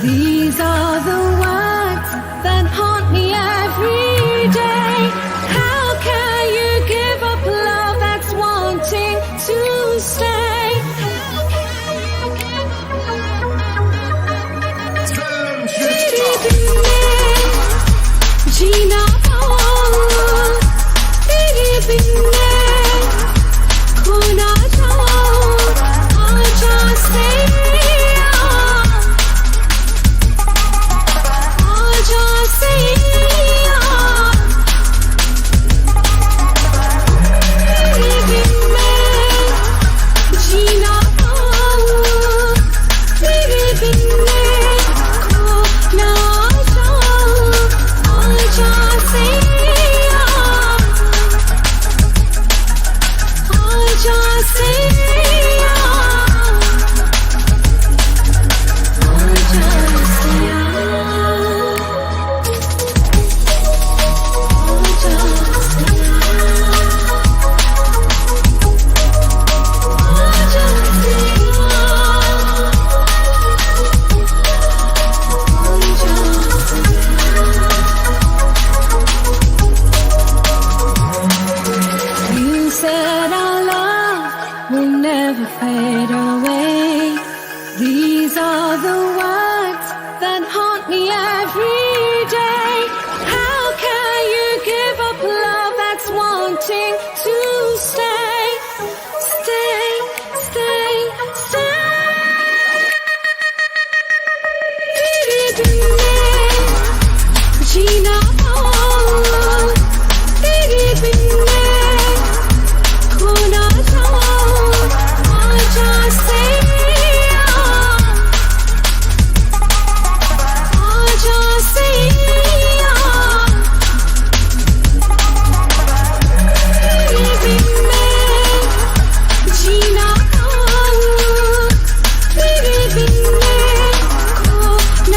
These are the words that haunt me every day. How can you give up love that's wanting to stay? जीना पाऊं तेरे बिन मैं खोना चाहूं आजा से आजा से तेरे बिन मैं जीना पाऊं तेरे बिन मैं खोना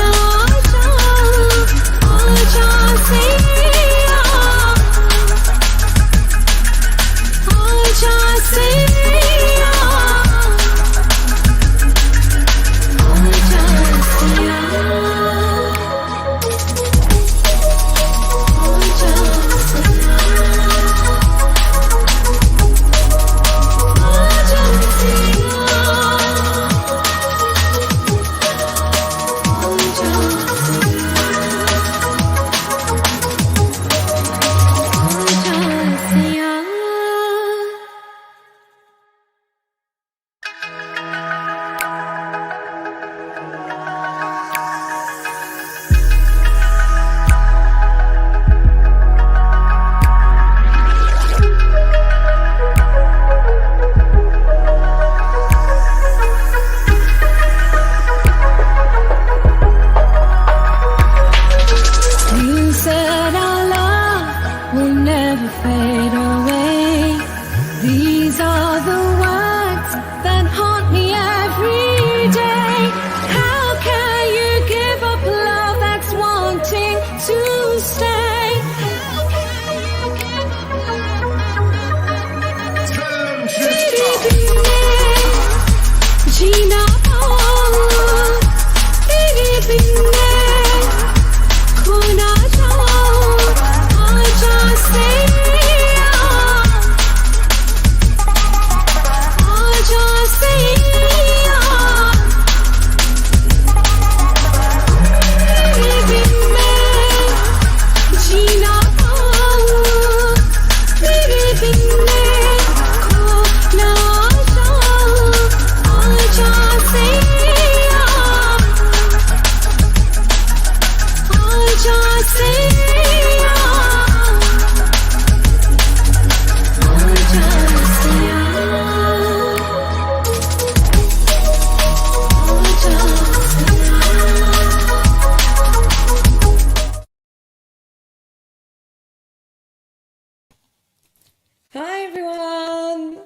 Hi everyone!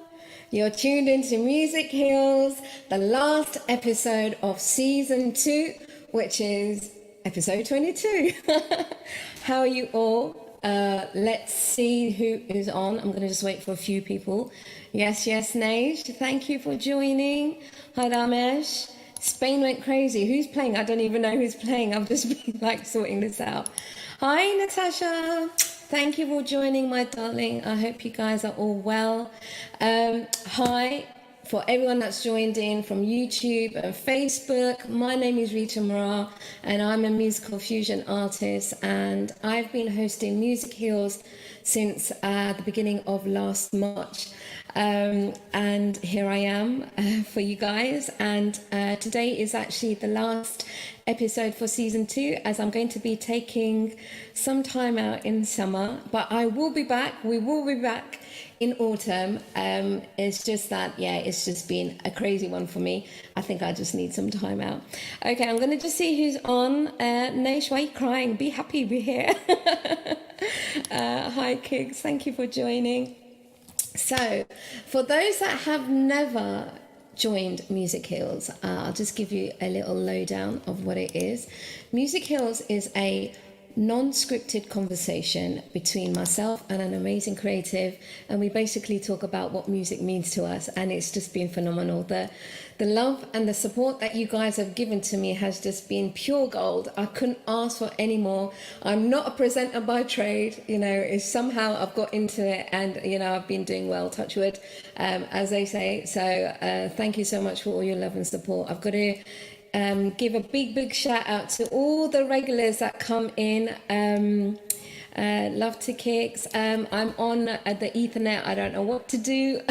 You're tuned into Music Heals, the last episode of season 2, which is episode 22. How are you all? Let's see who is on. I'm going to just wait for a few people. Yes, Nage, thank you for joining. Hi Ramesh. Spain went crazy. Who's playing? I don't even know who's playing. I've just been like sorting this out. Hi, Natasha. Thank you for joining, my darling. I hope you guys are all well. Hi. For everyone that's joined in from YouTube and Facebook, my name is Rita Morar and I'm a musical fusion artist, and I've been hosting Music Heals since the beginning of last March. And here I am for you guys, and today is actually the last episode for season 2, as I'm going to be taking some time out in summer, but I will be back. We will be back in autumn. It's just that, yeah, it's just been a crazy one for me. I think I just need some time out. Okay, I'm gonna just see who's on. Naish, why are you crying? Be happy we're here. Hi Kigs, thank you for joining. So for those that have never joined Music Heals, I'll just give you a little lowdown of what it is. Music Heals is a non-scripted conversation between myself and an amazing creative, and we basically talk about what music means to us, and it's just been phenomenal. The love and the support that you guys have given to me has just been pure gold. I couldn't ask for any more. I'm not a presenter by trade, you know, it's somehow I've got into it, and you know, I've been doing well, touch wood, as they say. So thank you so much for all your love and support. I've got to give a big shout out to all the regulars that come in. Love to Kicks. I'm on the Ethernet. I don't know what to do.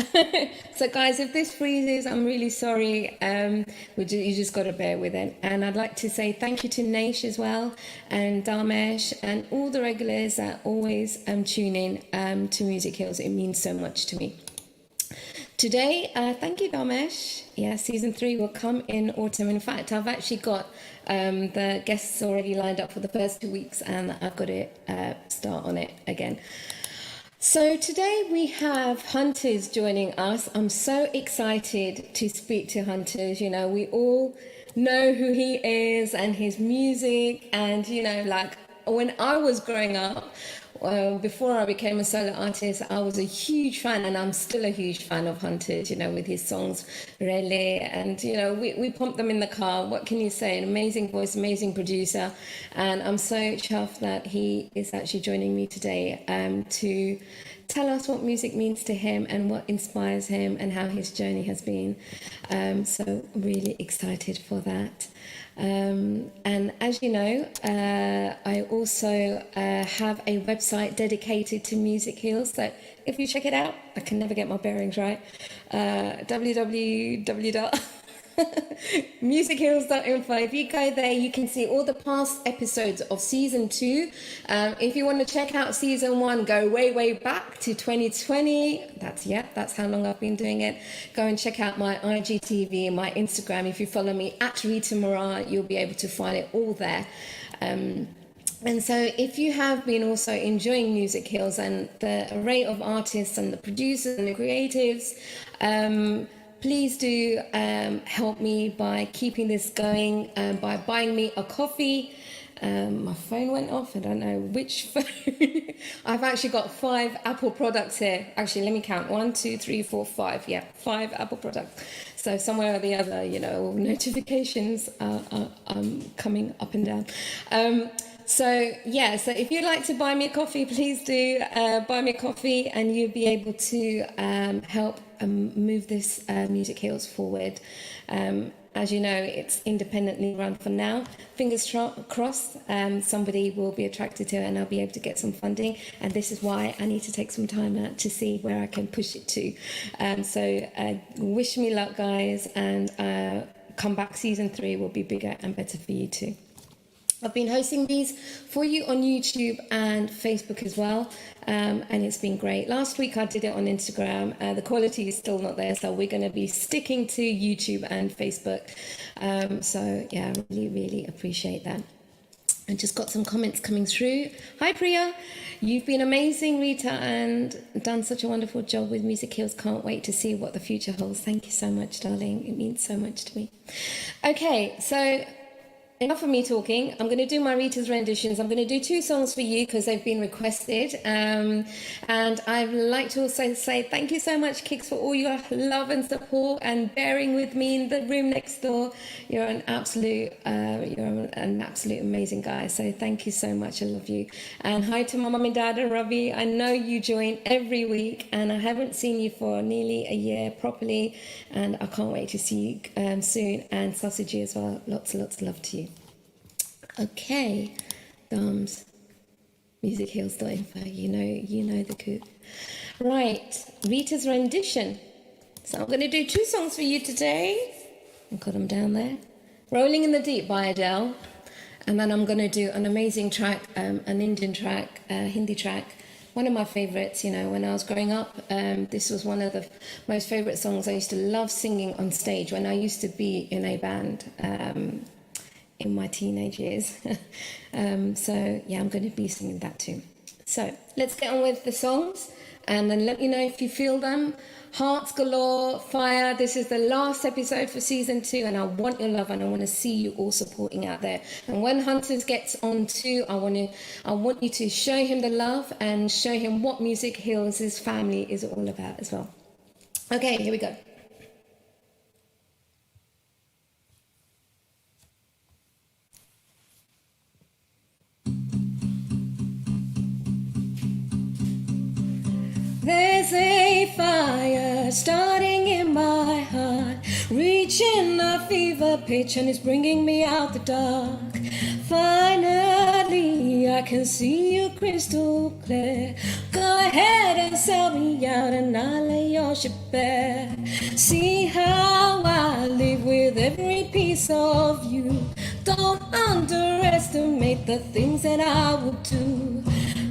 So guys, if this freezes, I'm really sorry. You just got to bear with it. And I'd like to say thank you to Naish as well, and Damesh, and all the regulars that always tune in to Music Heals. It means so much to me. Today, thank you, Damesh. Yeah, season 3 will come in autumn. In fact, I've actually got the guests already lined up for the first 2 weeks, and I've got to start on it again. So today we have Hunterz joining us. I'm so excited to speak to Hunterz. You know, we all know who he is and his music, and you know, like when I was growing up, before I became a solo artist, I was a huge fan, and I'm still a huge fan of Hunterz, you know, with his songs, Relay, and, you know, we pump them in the car. What can you say? An amazing voice, amazing producer, and I'm so chuffed that he is actually joining me today to tell us what music means to him and what inspires him and how his journey has been. So really excited for that. And as you know, I also have a website dedicated to Music Heals, so if you check it out, I can never get my bearings right, www.musicheals.info. If you go there, you can see all the past episodes of season 2. If you want to check out season 1, go way back to 2020. That's how long I've been doing it. Go and check out my IGTV and my Instagram. If you follow me at Rita Morar, you'll be able to find it all there. And so if you have been also enjoying Music Heals and the array of artists and the producers and the creatives, please do help me by keeping this going, by buying me a coffee. My phone went off. I don't know which phone. I've actually got 5 Apple products here. Actually, let me count. 1, 2, 3, 4, 5. Yeah, 5 Apple products. So somewhere or the other, you know, notifications are coming up and down. So yeah, so if you'd like to buy me a coffee, please do buy me a coffee, and you'll be able to help move this Music Heals forward. As you know, it's independently run for now. Fingers crossed, somebody will be attracted to it and I'll be able to get some funding. And this is why I need to take some time out to see where I can push it to. So wish me luck, guys, and come back. Season 3 will be bigger and better for you too. I've been hosting these for you on YouTube and Facebook as well, and it's been great. Last week I did it on Instagram. The quality is still not there, so we're going to be sticking to YouTube and Facebook. So yeah, really appreciate that. And just got some comments coming through. Hi Priya, you've been amazing, Rita, and done such a wonderful job with Music Heals. Can't wait to see what the future holds. Thank you so much, darling. It means so much to me. Okay, so enough of me talking. I'm going to do my Rita's renditions. I'm going to do 2 songs for you because they've been requested. And I'd like to also say thank you so much, Kix, for all your love and support and bearing with me in the room next door. You're an absolute amazing guy. So thank you so much. I love you. And hi to my mum and dad and Ravi. I know you join every week, and I haven't seen you for nearly a year properly, and I can't wait to see you soon. And Sausagey as well. Lots and lots of love to you. Okay, thumbs, musicheals.info, you know the coup. Right, Rita's rendition. So I'm going to do 2 songs for you today. I've got them down there. Rolling in the Deep by Adele. And then I'm going to do an amazing track, an Indian track, Hindi track. One of my favorites, when I was growing up. This was one of the most favorite songs I used to love singing on stage when I used to be in a band. In my teenage years. So yeah, I'm going to be singing that too. So let's get on with the songs and then let me know if you feel them. Hearts galore, fire. This is the last episode for season 2, and I want your love and I want to see you all supporting out there. And when Hunterz gets on too, I want you to show him the love and show him what Music Heals his family is all about as well. Okay, here we go. There's a fire starting in my heart, reaching a fever pitch, and it's bringing me out the dark. Finally, I can see you crystal clear. Go ahead and sell me out, and I'll lay your ship bare. See how I live with every piece of you. Don't underestimate the things that I would do.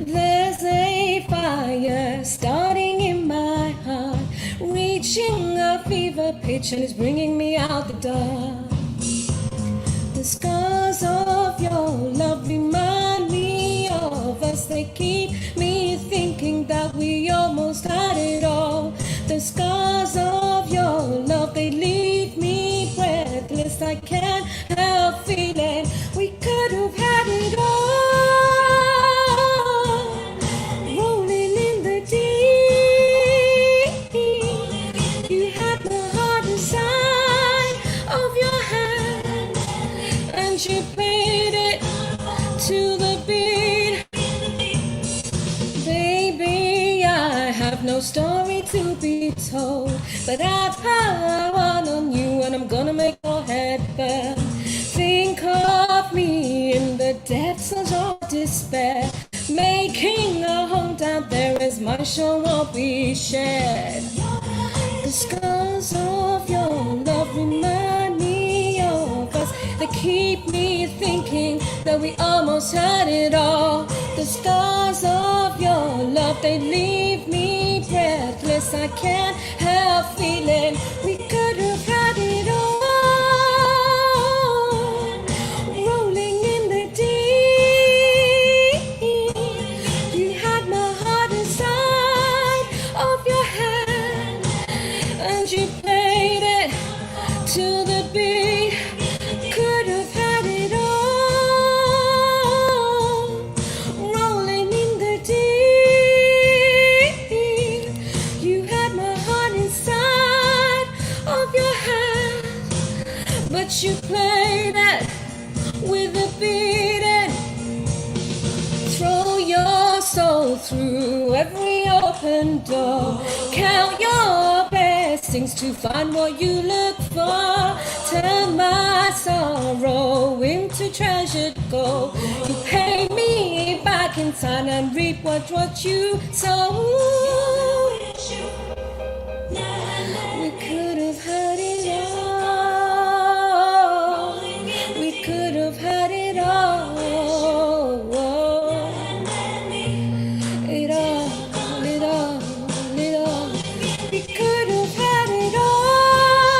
There's a fire starting in my heart, reaching a fever pitch, and it's bringing me out the dark. The scars of your love remind me of us. They keep me thinking that we almost had it all. The scars of your love, they leave me breathless. I can't help feeling we could have had it all. You played it to the beat. Baby, I have no story to be told, but I pour one on you and I'm gonna make your head burn. Think of me in the depths of your despair, making a home down there as my show won't be shared. The scars of your love remind me of us. They keep me thinking that we almost had it all. The scars of your love, they leave me breathless. I can't help feeling we could have had it all. Rolling in the deep, you had my heart inside of your hand, and you played it to the beat. Could have had it all. Rolling in the deep, you had my heart inside of your hand, but you played it with a beating. Throw your soul through every open door. Count your blessings to find what you look for. Turn my sorrow into treasured gold. You pay me back in time and reap what you sow. We could have had it all. We could have had it all. It all. We could have had it all.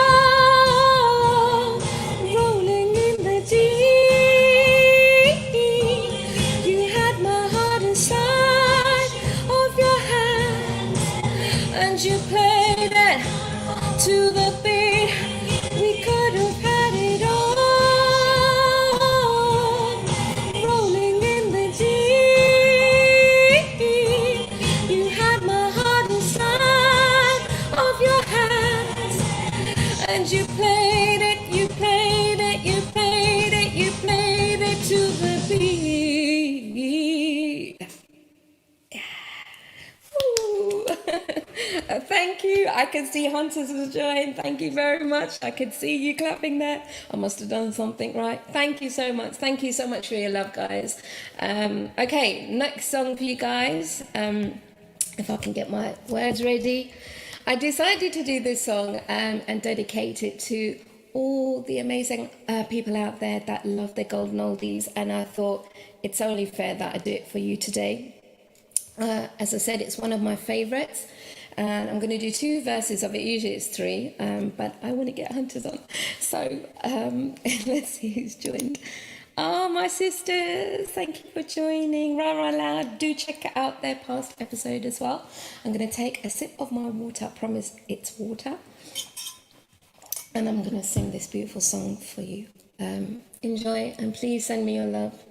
Rolling in the deep, you had my heart inside of your hands, to the beat. Ooh. Thank you. I can see Hunterz has joined. Thank you very much. I could see you clapping there. I must have done something right. Thank you so much. Thank you so much for your love, guys. Okay, next song for you guys. If I can get my words ready. I decided to do this song and dedicate it to all the amazing people out there that love their golden oldies, and I thought it's only fair that I do it for you today. As I said, it's one of my favorites, and I'm going to do 2 verses of it. Usually it's 3, but I want to get Hunterz on, so let's see who's joined. Oh, my sisters, thank you for joining. Rara Loud, do check out their past episode as well. I'm going to take a sip of my water. I promise it's water. And I'm going to sing this beautiful song for you. Enjoy, and please send me your love.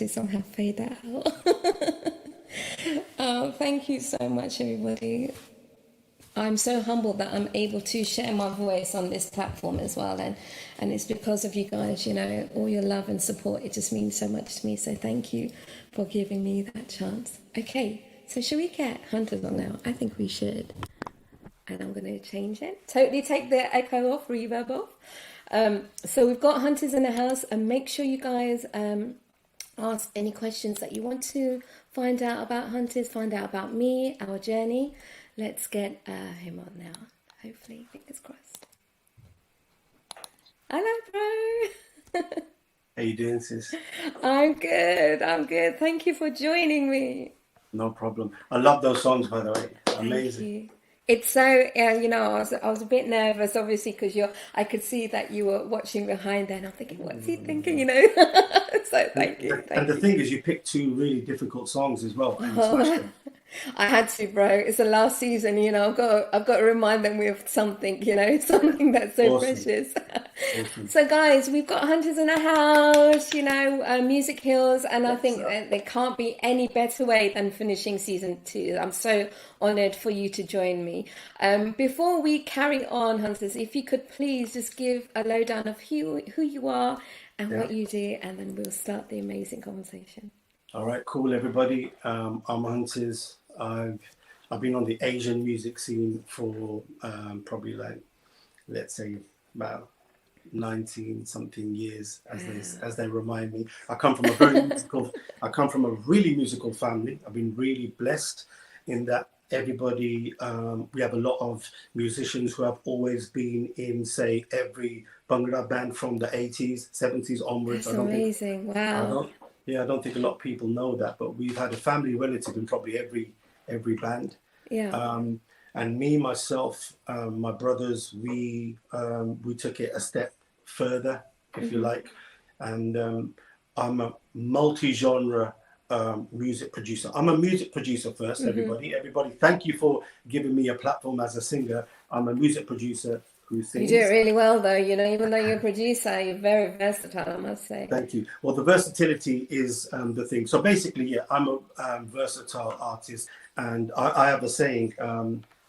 to somehow fade that out. Oh, thank you so much, everybody. I'm so humbled that I'm able to share my voice on this platform as well, and it's because of you guys, you know, all your love and support. It just means so much to me. So thank you for giving me that chance. Okay, so should we get Hunterz on now? I think we should. And I'm going to change it. Totally take the echo off, reverb off. So we've got Hunterz in the house, and make sure you guys ask any questions that you want to find out about Hunterz, find out about me, our journey. Let's get him on now. Hopefully, fingers crossed. Hello, bro. How you doing, sis? I'm good. I'm good. Thank you for joining me. No problem. I love those songs, by the way. Amazing. Thank you. It's so, you know, I was a bit nervous, obviously, because I could see that you were watching behind there, and I'm thinking, what's he thinking, you know? So thank you. And the thing is, you picked two really difficult songs as well, and you smashed them. I had to, bro. It's the last season, you know. I've got to remind them with something, you know, something that's so Awesome. precious. Awesome. So, guys, we've got Hunterz in the house, you know, Music Hills, and I think that there can't be any better way than finishing season 2. I'm so honoured for you to join me. Before we carry on, Hunterz, if you could please just give a lowdown of who you are and what you do, and then we'll start the amazing conversation. All right, cool, everybody. I'm Hunterz. I've been on the Asian music scene for probably like, let's say, about 19 something years, as they remind me. I come from a really musical family. I've been really blessed in that everybody, we have a lot of musicians who have always been in, say, every Bhangra band from the 80s, 70s onwards. That's amazing. Wow. I don't think a lot of people know that, but we've had a family relative in probably every band. Yeah. And me, myself, my brothers, we took it a step further, if you like. And I'm a multi-genre music producer. I'm a music producer first, everybody. Everybody, thank you for giving me a platform as a singer. I'm a music producer who sings. You do it really well, though. You know, even though you're a producer, you're very versatile, I must say. Thank you. Well, the versatility is the thing. So basically, yeah, I'm a versatile artist, and I have a saying,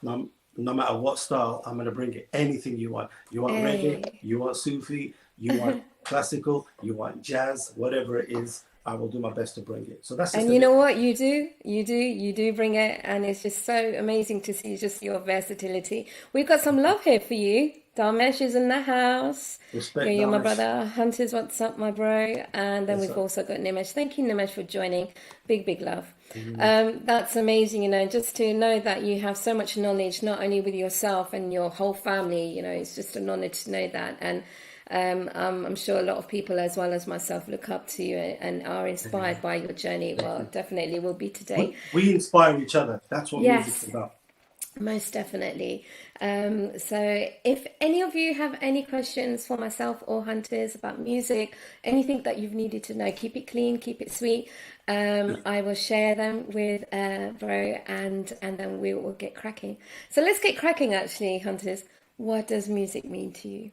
no matter what style, I'm going to bring it. Anything you want. You want reggae, you want Sufi, you want classical, you want jazz, whatever it is, I will do my best to bring it. So that's. And you know what you do bring it, and it's just so amazing to see just your versatility. We've got some love here for you. Dharmesh is in the house. Respect, you're my Dharmesh. brother. Hunterz, what's up, my bro? And then Yes, we've sir. also got Nimesh. Thank you, Nimesh, for joining. Big love. That's amazing, you know, just to know that you have so much knowledge, not only with yourself and your whole family, you know, it's just an honor to know that. And I'm sure a lot of people, as well as myself, look up to you and are inspired by your journey. Well, definitely will be today. We inspire each other. That's what Yes. music's about. Most definitely. So if any of you have any questions for myself or Hunterz about music, anything that you've needed to know, keep it clean, keep it sweet. I will share them with Bro, and then we will get cracking. So let's get cracking, actually, Hunterz. What does music mean to you?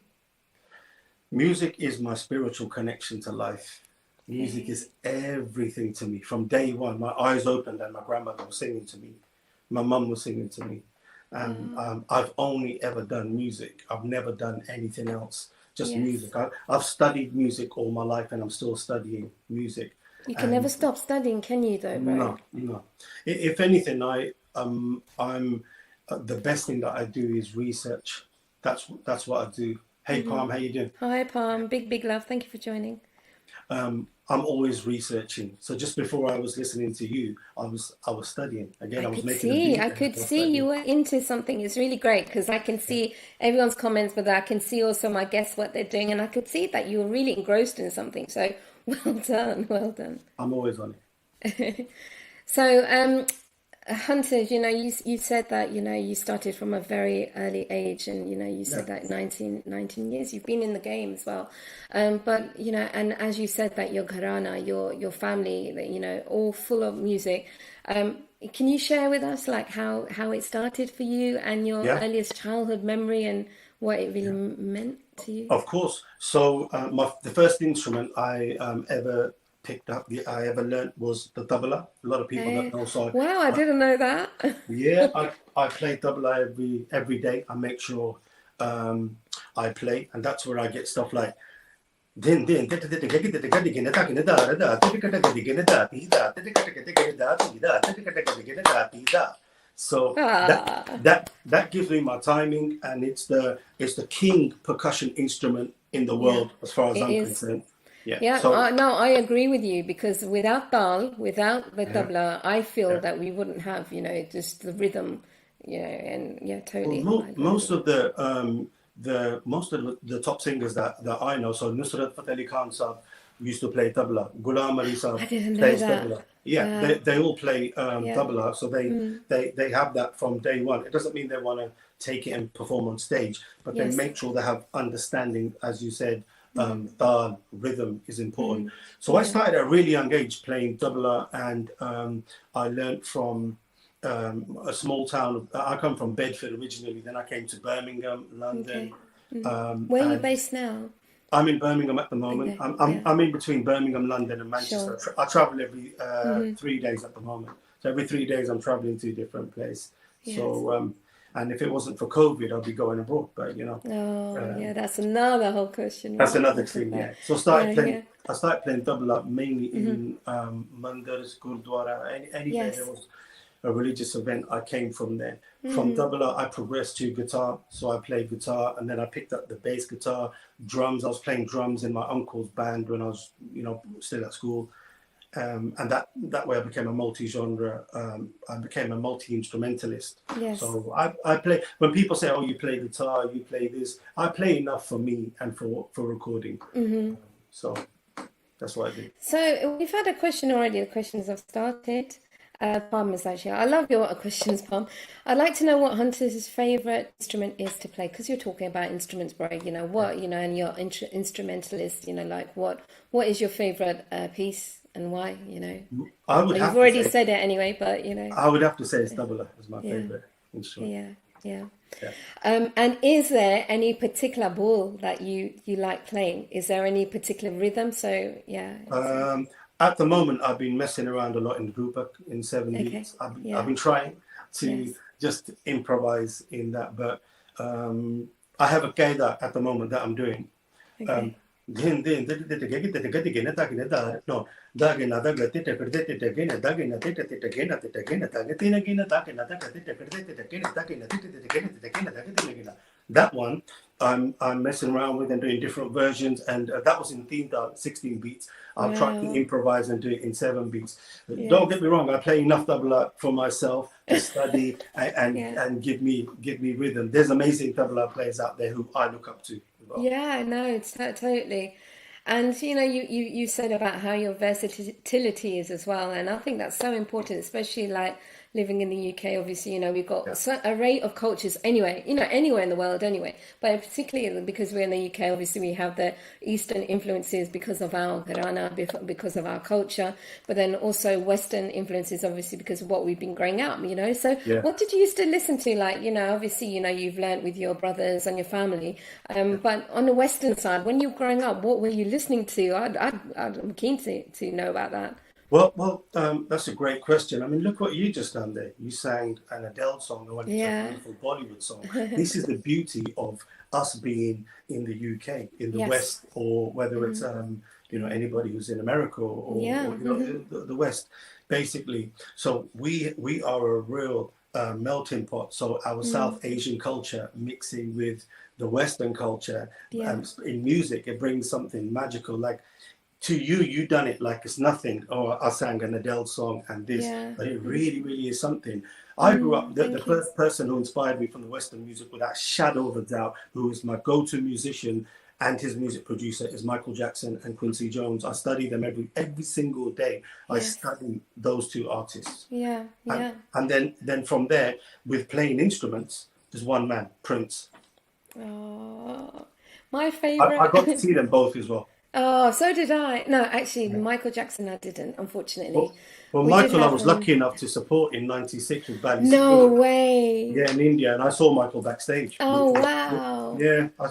Music is my spiritual connection to life. Music is everything to me. From day one, my eyes opened and my grandmother was singing to me. My mum was singing to me. And I've only ever done music. I've never done anything else, just music. I've studied music all my life, and I'm still studying music. You can never stop studying, can you, though, bro? No. If anything, I'm the best thing that I do is research. That's what I do. Hey, Palm, how you doing? Hi, Palm. Big love. Thank you for joining. I'm always researching. So just before I was listening to you, I was studying. Again, I was making a beat. I could see you were into something. It's really great because I can see everyone's comments, but I can see also my guests what they're doing, and I could see that you were really engrossed in something. So well done. I'm always on it. So Hunterz, you know, you said that, you know, you started from a very early age, and, you know, you said that 19 years you've been in the game as well. But, you know, and as you said that your gharana, your family, you know, all full of music. Can you share with us like how it started for you and your earliest childhood memory and what it really meant to you? Of course. So the first instrument I ever picked up, I ever learnt was the tabla. A lot of people don't know. So Wow, I didn't know that. yeah, I play tabla every day. I make sure I play, and that's where I get stuff like din din so Ah, that gives me my timing, and it's the king percussion instrument in the yeah, world as far as it I'm is. concerned. Yeah. Yeah, So no, I agree with you because without dal, without the yeah, tabla, I feel yeah. that we wouldn't have, just the rhythm, and yeah, Well, totally, I agree with most you. of the top singers that I know, so Nusrat Fateh Ali Khan Saab used to play tabla. Ghulam Ali Saab I didn't know plays that. tabla. Yeah, Wow. they all play Yeah. tabla, so they have that from day one. It doesn't mean they want to take it and perform on stage, but they Yes. make sure they have understanding, as you said. Dal rhythm is important. So I Yeah. started at a really young age playing tabla, and I learned from a small town. I come from Bedford originally. Then I came to Birmingham, London, Okay. Where are you and based now? I'm in Birmingham at the moment. Okay. I'm Yeah. I'm in between Birmingham, London, and Sure. Manchester. I travel every 3 days at the moment. So every 3 days I'm traveling to a different place. Yes. So and if it wasn't for COVID, I'd be going abroad. But Oh, yeah, um, that's another whole question, that's right? another On top of thing. that. Yeah. So Yeah, yeah. I started playing tabla mainly in Mandirs, Gurdwara, anywhere there Yes. was a religious event. I came from there. From tabla, I progressed to guitar. So I played guitar, and then I picked up the bass guitar, drums. I was playing drums in my uncle's band when I was, still at school. And that way I became a multi-genre. I became a multi-instrumentalist. Yes. So I play. When people say, "Oh, you play guitar, you play this," I play enough for me and for recording. So that's what I do. So we've had a question already. The questions have started. Palm is actually. I love your questions, Palm. I'd like to know what Hunter's favorite instrument is to play because you're talking about instruments, bro. And you're instrumentalist. Like what is your favorite piece and why? I would You've have to already say said it anyway, but I would have to say it's tabla is my yeah, favorite instrument. yeah, yeah. Yeah. And is there any particular ball that you like playing? Is there any particular rhythm? So yeah. At the moment, I've been messing around a lot in group in seven Okay. beats. I've Yeah. been trying to Yes. just improvise in that, but I have a qaida at the moment that I'm doing. Okay. Din din no dagina dagati tegina dagina tegina that one I'm messing around with and doing different versions, and that was in theme 16 beats. I've tried to Wow. improvise and do it in 7 beats. Don't Yes. get me wrong, I play enough tabla for myself to study Yeah. and give me rhythm. There's amazing tabla players out there who I look up to as well. Yeah, no, it's totally. And you said about how your versatility is as well, and I think that's so important, especially like living in the UK. Obviously, we've got Yeah. such an array of cultures anyway, anywhere in the world anyway. But particularly because we're in the UK, obviously we have the Eastern influences because of our Gharana, because of our culture, but then also Western influences, obviously because of what we've been growing up. So Yeah. what did you used to listen to? Like, obviously, you've learned with your brothers and your family, but on the Western side, when you were growing up, what were you listening to? I'm keen to know about that. Well, that's a great question. I mean, look what you just done there. You sang an Adele song, or a Yeah. beautiful Bollywood song. This is the beauty of us being in the UK, in the Yes. West, or whether it's anybody who's in America or Yeah. the West, basically. So we are a real melting pot. So our South Asian culture mixing with the Western culture, Yeah. in music, it brings something magical. Like, to you done it like it's nothing. Or I sang an Adele song and this, Yeah. but it really, really is something. I grew up, the Thank you. first person who inspired me from the Western music, without a shadow of a doubt, who is my go-to musician and his music producer, is Michael Jackson and Quincy Jones. I study them every single day. I Yes. study those two artists. Yeah. Yeah. And then from there, with playing instruments, there's one man, Prince. Oh, my I got to favorite. see them both as well. Oh, so did I. No, actually, Yeah. Michael Jackson, I didn't, unfortunately. Well, well, We did Michael, I have was lucky enough to support in '96 with Bally no Sagoo. way. Yeah, in India, and I saw Michael backstage, Oh, which was wow.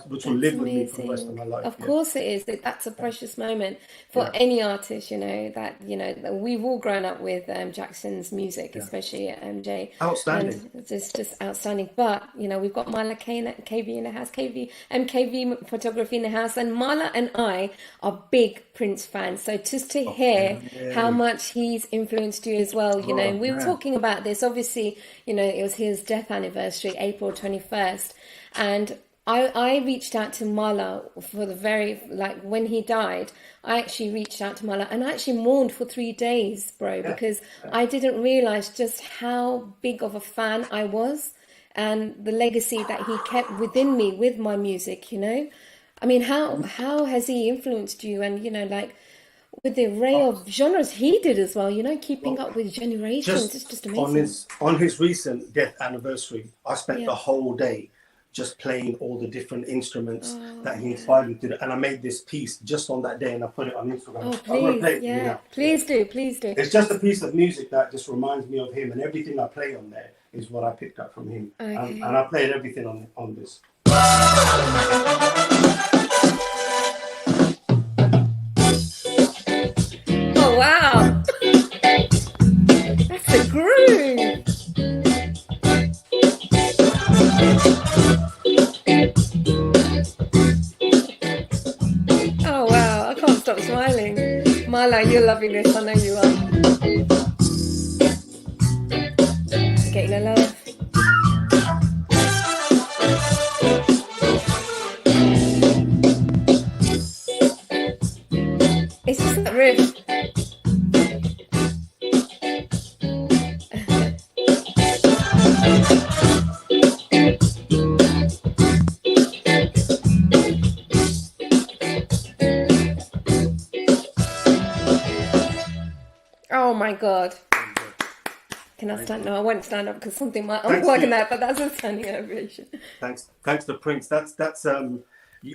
which will That's live with me for the rest of amazing. my life. Of Yeah, course it is. That's a precious moment for yeah, any artist, that we've all grown up with Jackson's music, yeah. especially MJ, Outstanding. and it's just outstanding. But, we've got Marla KV in the house, MKV photography in the house, and Marla and I are big Prince fans. So just to hear how Okay. much he's influenced you as well, Oh and we were man. talking about this, obviously, it was his death anniversary, April 21st. And I reached out to Mala for when he died, I actually reached out to Mala and I actually mourned for 3 days, bro, Yeah. because I didn't realize just how big of a fan I was and the legacy that he kept within me with my music. I mean, how has he influenced you? And, with the array of genres he did as well, keeping Well, up with generations, it's just just amazing. on his recent death anniversary, I spent Yeah. the whole day just playing all the different instruments that he Oh, inspired me to do. And I made this piece just on that day, and I put it on Instagram. oh, I'm gonna please, play it for you yeah, now. Yeah. please do, please do. It's just a piece of music that just reminds me of him, and everything I play on there is what I picked up from him. And Okay. I played everything on this. Oh wow, that's a groove. Oh wow, I can't stop smiling. Marla, you're loving this. I know you are. Getting a love. It's just that riff. Oh my god. Can I stand? No, I won't stand up because something might Thanks unplug in to that, but that's a standing ovation. thanks to Prince. That's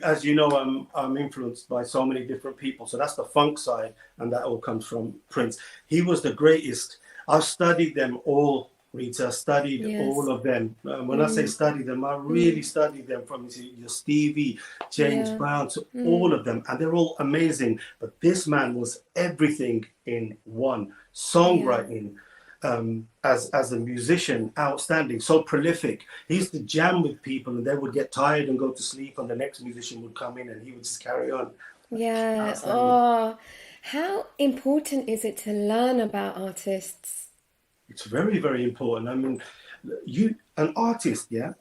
as you know, I'm influenced by so many different people. So that's the funk side, and that all comes from Prince. He was the greatest. I've studied them all, Rita. Studied Yes. all of them. When I say study them, I really studied them from your Stevie, James Yeah. Brown, to all of them, and they're all amazing. But this man was everything in one. Yeah. Songwriting, as a musician, outstanding, so prolific. He used to jam with people, and they would get tired and go to sleep, and the next musician would come in, and he would just carry on. Yeah. Outstanding. Oh, how important is it to learn about artists? It's very, very important. I mean, you an artist, yeah.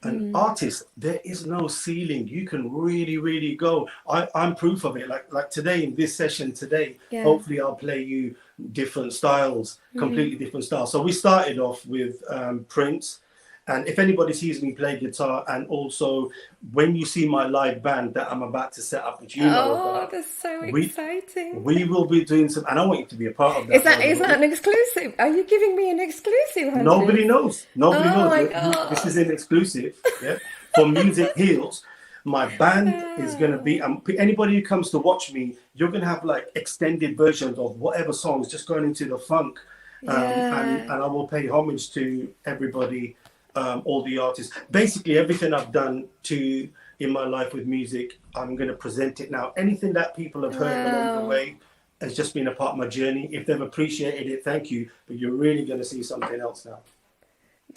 An artist, there is no ceiling. You can really, really go. I'm proof of it. Like today in this session today, Yeah. hopefully I'll play you different styles, completely different styles. So we started off with Prince, and if anybody sees me play guitar, and also when you see my live band that I'm about to set up, which you know Oh, about, that's so we exciting. we will be doing some, and I want you to be a part of Is that, that by the is way. that an exclusive? Are you giving me an exclusive, Nobody Hunterz? knows. Nobody Oh knows. my This is God. an exclusive. Yeah. For Music Heals, my band is going to be. Anybody who comes to watch me, you're going to have like extended versions of whatever songs, just going into the funk, and Yeah. I will pay homage to everybody, all the artists. Basically, everything I've done to in my life with music, I'm going to present it now. Anything that people have heard along the Wow. way has just been a part of my journey. If they've appreciated it, thank you. But you're really going to see something else now.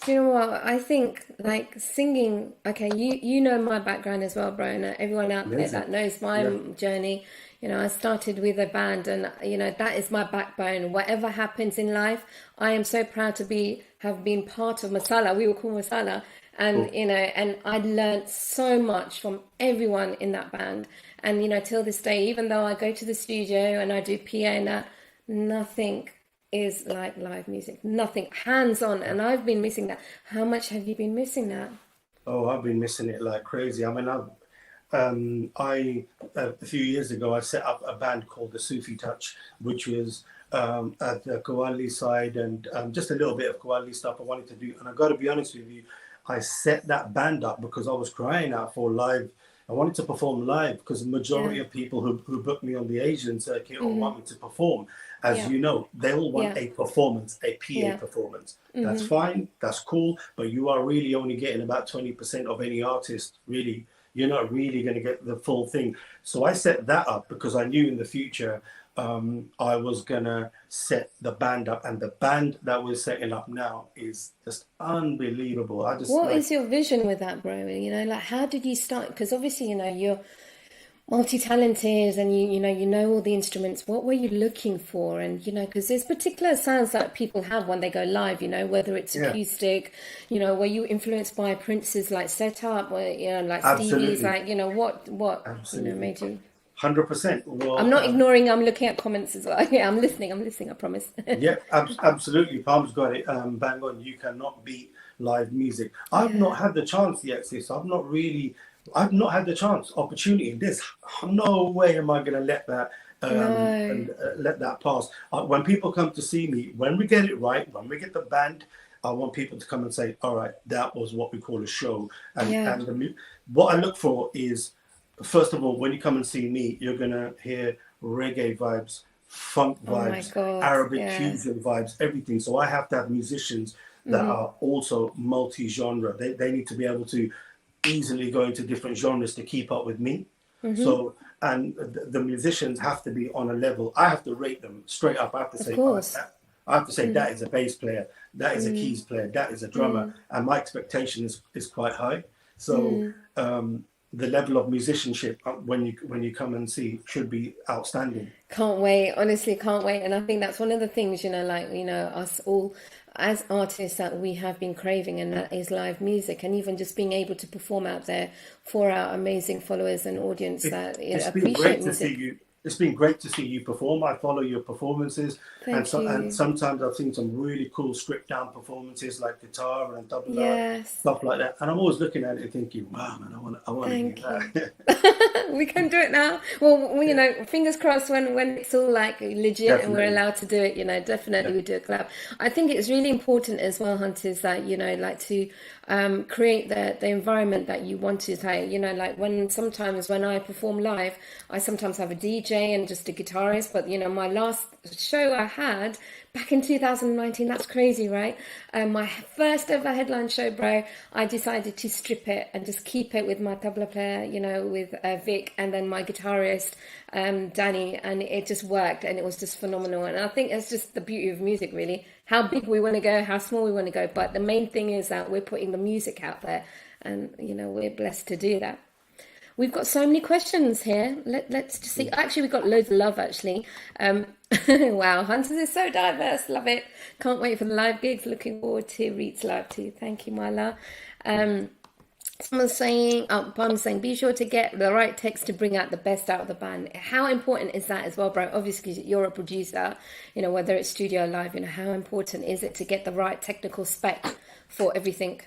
Do you know what? I think like singing, okay, you know my background as well, bro, and everyone out there Amazing. that knows my Yeah. journey, I started with a band and that is my backbone. Whatever happens in life, I am so proud to have been part of Masala. We were called Masala. And Cool. and I learned so much from everyone in that band. And till this day, even though I go to the studio and I do PA and that, nothing is like live music, nothing hands on, and I've been missing that. How much have you been missing that? Oh, I've been missing it like crazy. I mean, I a few years ago I set up a band called the Sufi Touch, which was at the Qawwali side, and just a little bit of Qawwali stuff I wanted to do. And I got to be honest with you, I set that band up because I was crying out for live I wanted to perform live, because the majority of people who book me on the Asian circuit or want me to perform, as you know, they all want a performance, a PA performance. That's fine, that's cool, but you are really only getting about 20% of any artist, really. You're not really going to get the full thing. So I set that up because I knew in the future I was going to set the band up. And the band that we're setting up now is just unbelievable. What is your vision with that, bro? You know, like, how did you start? Because obviously, you know, you're multi-talented and you know all the instruments. What were you looking for? And, you know, because there's particular sounds that people have when they go live, you know, whether it's acoustic, you know, were you influenced by Prince's like setup, or, you know, like Stevie's, like, you know, what you know, made you 100%. Well, I'm not ignoring, I'm looking at comments as well. Yeah, I'm listening, I promise. Yeah, absolutely. Palm's got it bang on. You cannot beat live music. I've not had the chance yet, sis. I've not had the chance, opportunity. This, no way am I going to let that let that pass. When people come to see me, when we get it right, when we get the band, I want people to come and say, all right, that was what we call a show. And what I look for is, first of all, when you come and see me, you're going to hear reggae vibes, funk vibes, Arabic fusion vibes, everything. So I have to have musicians that are also multi-genre. They need to be able to easily go into different genres to keep up with me. So, and the musicians have to be on a level. I have to rate them straight up. I have to say, that is a bass player, that is a keys player, that is a drummer, and my expectation is quite high. So the level of musicianship when you come and see should be outstanding. Can't wait, honestly, can't wait. And I think that's one of the things, you know, like, you know, us all as artists that we have been craving, and that is live music, and even just being able to perform out there for our amazing followers and audience that appreciate music. It's been great to see you perform. I follow your performances, and sometimes I've seen some really cool stripped down performances, like guitar and double R, stuff like that. And I'm always looking at it and thinking, wow, man, I want to do that. We can do it now. Well, you know, fingers crossed when it's all like legit and we're allowed to do it. You know, definitely we do a collab. I think it's really important as well, Hunterz, that, you know, like to create the environment that you want to. Like, you know, like sometimes when I perform live, I sometimes have a DJ and just a guitarist, but, you know, my last show I had back in 2019, that's crazy, right? My first ever headline show, bro, I decided to strip it and just keep it with my tabla player, you know, with Vic, and then my guitarist, Danny, and it just worked, and it was just phenomenal. And I think it's just the beauty of music, really, how big we want to go, how small we want to go, but the main thing is that we're putting the music out there, and, you know, we're blessed to do that. We've got so many questions here. Let's just see. Actually, we've got loads of love, actually. Wow, Hunterz is so diverse. Love it. Can't wait for the live gigs. Looking forward to Reed's live too. Thank you, Marla. Someone's saying, Palm's saying, be sure to get the right text to bring out the best out of the band. How important is that as well, bro? Obviously, you're a producer, you know, whether it's studio or live, you know, how important is it to get the right technical spec for everything?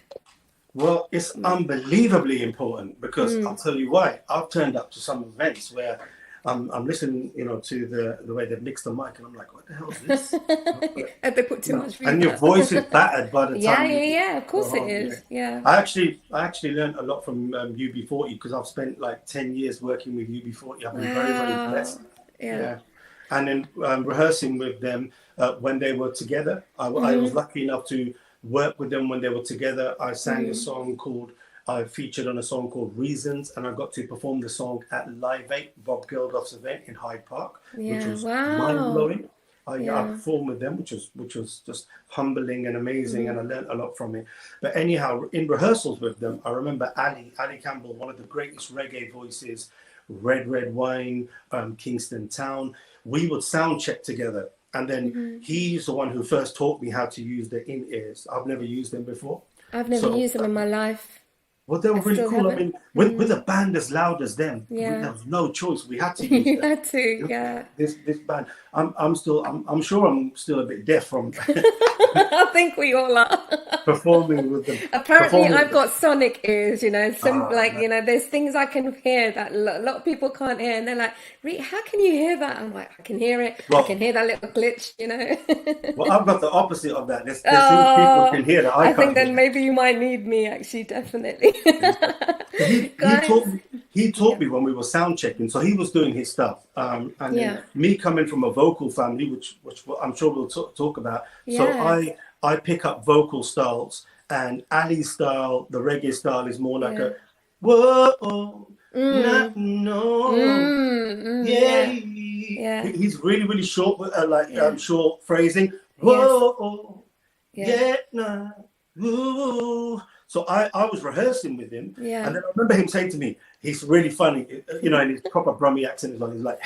Well, it's unbelievably important, because I'll tell you why. I've turned up to some events where I'm listening, you know, to the way they've mixed the mic, and I'm like, what the hell is this? And they put too much reverb. And your voice is battered by the time. Yeah, of course it is. Yeah. I actually learned a lot from UB40, because I've spent like 10 years working with UB40. I've been very, very blessed. Yeah. And then rehearsing with them when they were together. I was lucky enough to work with them when they were together. I sang I featured on a song called Reasons, and I got to perform the song at Live 8, Bob Geldof's event in Hyde Park, which was mind-blowing. I performed with them, which was just humbling and amazing, and I learned a lot from it. But anyhow, in rehearsals with them, I remember Ali Campbell, one of the greatest reggae voices, Red Wine, Kingston Town. We would sound check together. And then he's the one who first taught me how to use the in-ears. I've never used them before. I've never used them in my life. Well, they were really cool. I mean, with a band as loud as them, there was no choice. We had to use them. You had to, yeah. This band. I'm sure I'm still a bit deaf from I think we all are. Performing with them. Apparently, I've got sonic ears, you know. You know, there's things I can hear that a lot of people can't hear, and they're like, Rita, how can you hear that? I'm like, I can hear it. Well, I can hear that little glitch, you know. Well, I've got the opposite of that. There's things people can hear that I can't think then hear. Maybe you might need me, actually, definitely. He he taught me when we were sound checking. So he was doing his stuff, and then me coming from a vocal family, which I'm sure we'll talk about. So I pick up vocal styles, and Ali's style, the reggae style, is more like a whoa, no, He's really short, short phrasing. Whoa, nah, woo. So I was rehearsing with him, and then I remember him saying to me, he's really funny, in his proper Brummie accent. He's like,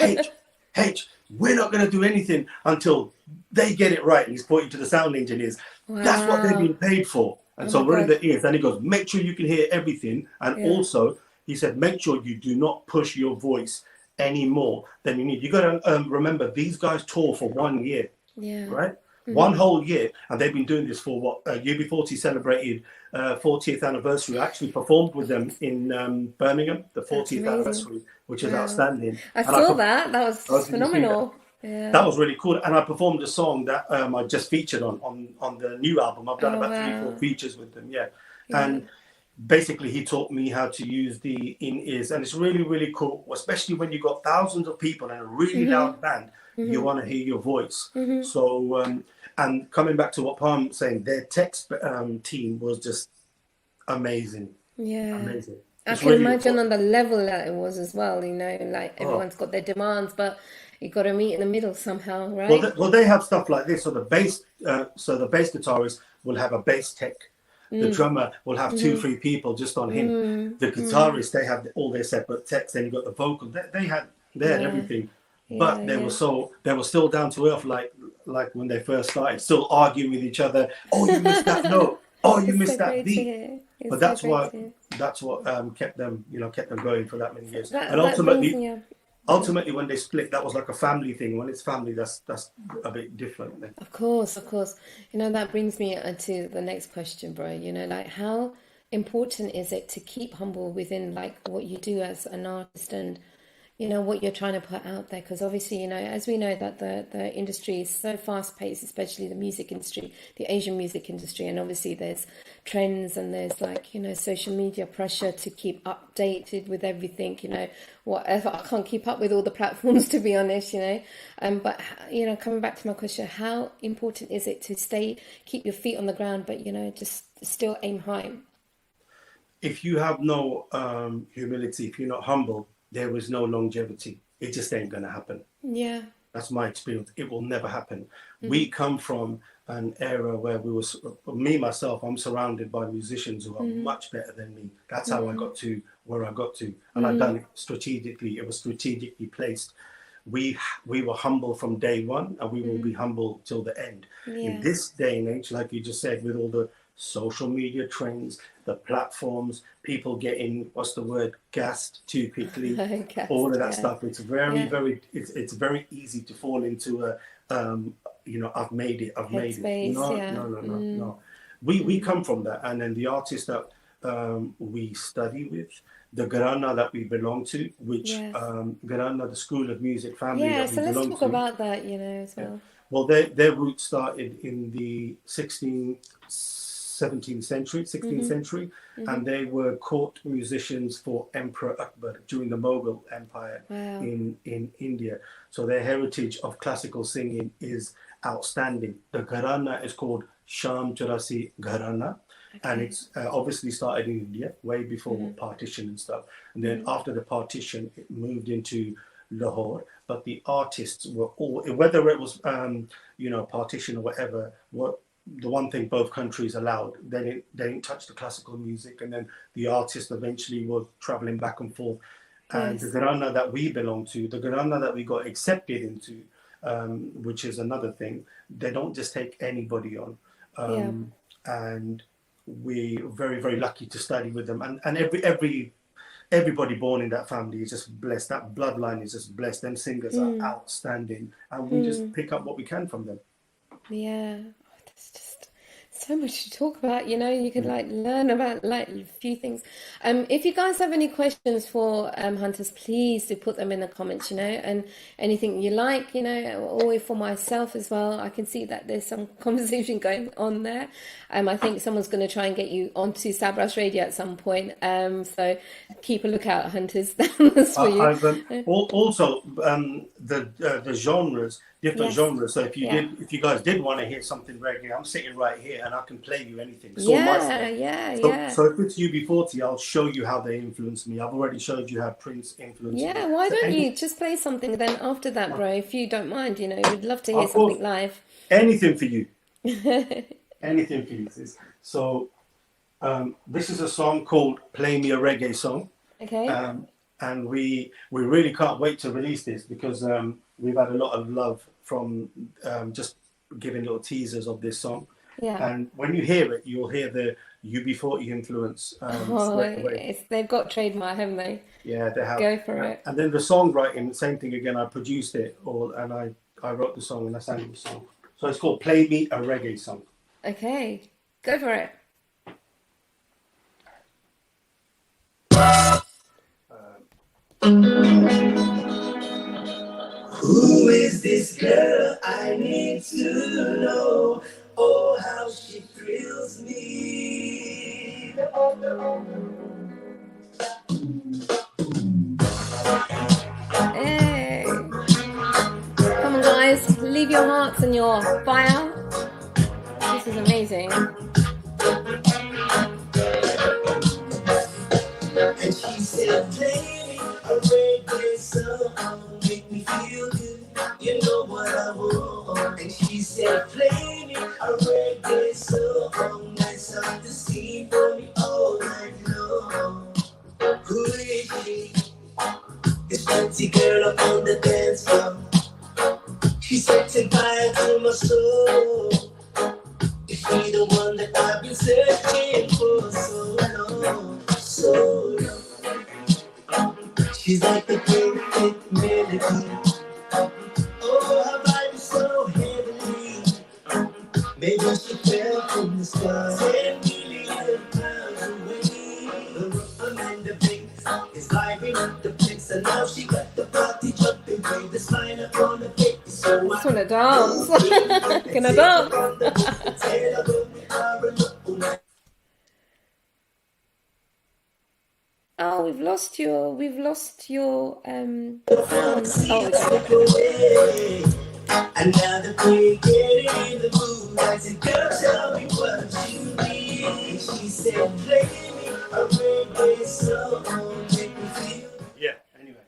H, we're not going to do anything until they get it right. And he's pointing to the sound engineers. Wow. That's what they've been paid for. And so we're in the ears. And he goes, make sure you can hear everything. And also, he said, make sure you do not push your voice any more than you need. You got to remember, these guys tour for 1 year, right? Mm-hmm. 1 whole year, and they've been doing this for what UB40 celebrated 40th anniversary. I actually performed with them in Birmingham, the 40th anniversary, which is outstanding. I saw that. That was phenomenal. That was really cool. And I performed a song that I just featured on the new album. I've done about 3-4 features with them. And basically he taught me how to use the in-ears, and it's really cool, especially when you've got thousands of people and a really loud band. You want to hear your voice. So and coming back to what Palm was saying, their tech team was just amazing. Amazing. I can imagine on the level that it was as well, like everyone's got their demands, but you got to meet in the middle somehow, right? Well, they have stuff like this. So the bass guitarist will have a bass tech. The drummer will have 2-3 people just on him. The guitarist, they have all their separate techs. Then you got the vocal. They had everything, but they were still down to earth, like when they first started, still arguing with each other. Oh, you missed that note. Oh, you missed that beat. But that's what kept them going for that many years. And ultimately, when they split, that was like a family thing. When it's family, that's a bit different. Then. Of course. That brings me to the next question, bro. Like, how important is it to keep humble within like what you do as an artist and what you're trying to put out there? Because obviously, as we know that the industry is so fast paced, especially the music industry, the Asian music industry, and obviously there's trends and there's like social media pressure to keep updated with everything, whatever. I can't keep up with all the platforms, to be honest, but coming back to my question, how important is it to keep your feet on the ground, but just still aim high? If you have no humility, if you're not humble, there is no longevity. It just ain't going to happen. Yeah. That's my experience. It will never happen. We come from an era where myself, I'm surrounded by musicians who are much better than me. That's how I got to where I got to. And I've done it strategically. It was strategically placed. We were humble from day one, and we will be humble till the end. In this day and age, like you just said, with all the social media trends, the platforms, people getting, gassed too quickly, all of that stuff. It's very, it's very easy to fall into a, I've made it. No. We come from that. And then the artists that we study with, the Gharana that we belong to, which Gharana, the School of Music family that we belong to. Yeah, so let's talk about that, as well. Well, their roots started in the 16th century, and they were court musicians for Emperor Akbar during the Mughal Empire in India. So their heritage of classical singing is outstanding. The Gharana is called Sham Churasi Gharana, and it's obviously started in India way before partition and stuff. And then after the partition, it moved into Lahore. But the artists were all, whether it was partition or whatever, the one thing both countries allowed, they didn't touch the classical music, and then the artists eventually were traveling back and forth. And the Gharana that we belong to, the Gharana that we got accepted into, which is another thing, they don't just take anybody on. And we're very, very lucky to study with them. And everybody born in that family is just blessed. That bloodline is just blessed. Them singers are outstanding, and we just pick up what we can from them. Yeah. so much to talk about, you know. You could like learn about like a few things. If you guys have any questions for Hunterz, please do put them in the comments, you know, and anything you like, you know, or for myself as well. I can see that there's some conversation going on there. I think someone's going to try and get you onto Sabras Radio at some point. So keep a lookout, Hunterz. That's for you. Also, the genres, different genres. So if you guys did want to hear something reggae, I'm sitting right here and I can play you anything. It's all my stuff. So if it's UB40, I'll show you how they influenced me. I've already showed you how Prince influenced me. Yeah, why don't you just play something then after that, bro? If you don't mind, you know, we'd love to hear something live. Anything for you. Anything for you, sis. So this is a song called Play Me a Reggae Song. Okay. And we really can't wait to release this because we've had a lot of love from just giving little teasers of this song. Yeah. And when you hear it, you'll hear the UB40 influence. They've got trademark, haven't they? Yeah, they have. Go for it. And then the songwriting, same thing again. I produced it and I wrote the song and I sang the song. So it's called Play Me a Reggae Song. Okay, go for it. Who is this girl? I need to know. Oh, how she thrills me. Hey. Come on, guys, leave your hearts and your fire. This is amazing. And she said, play a reggae song, make me feel good, you know what I want. And she said, play me a reggae song, nice up the scene for me all night long. Who is she? This pretty girl up on the dance floor. She said, take fire to my soul. Is she the one that I've been searching for so long, so long? She's like the perfect melody. Oh, her vibe is so heavenly. Maybe she fell from the sky 10 million miles away. The rhythm and the bass is lighting up the place, and now she got the party jumping, baby. The smile upon her face. So I just want to dance. Can I dance? Oh, we've lost your sound. Oh, and now that we're getting in the mood, I said, girl, tell me what you need. She said, play me a reggae song, make me feel. Yeah, anyway.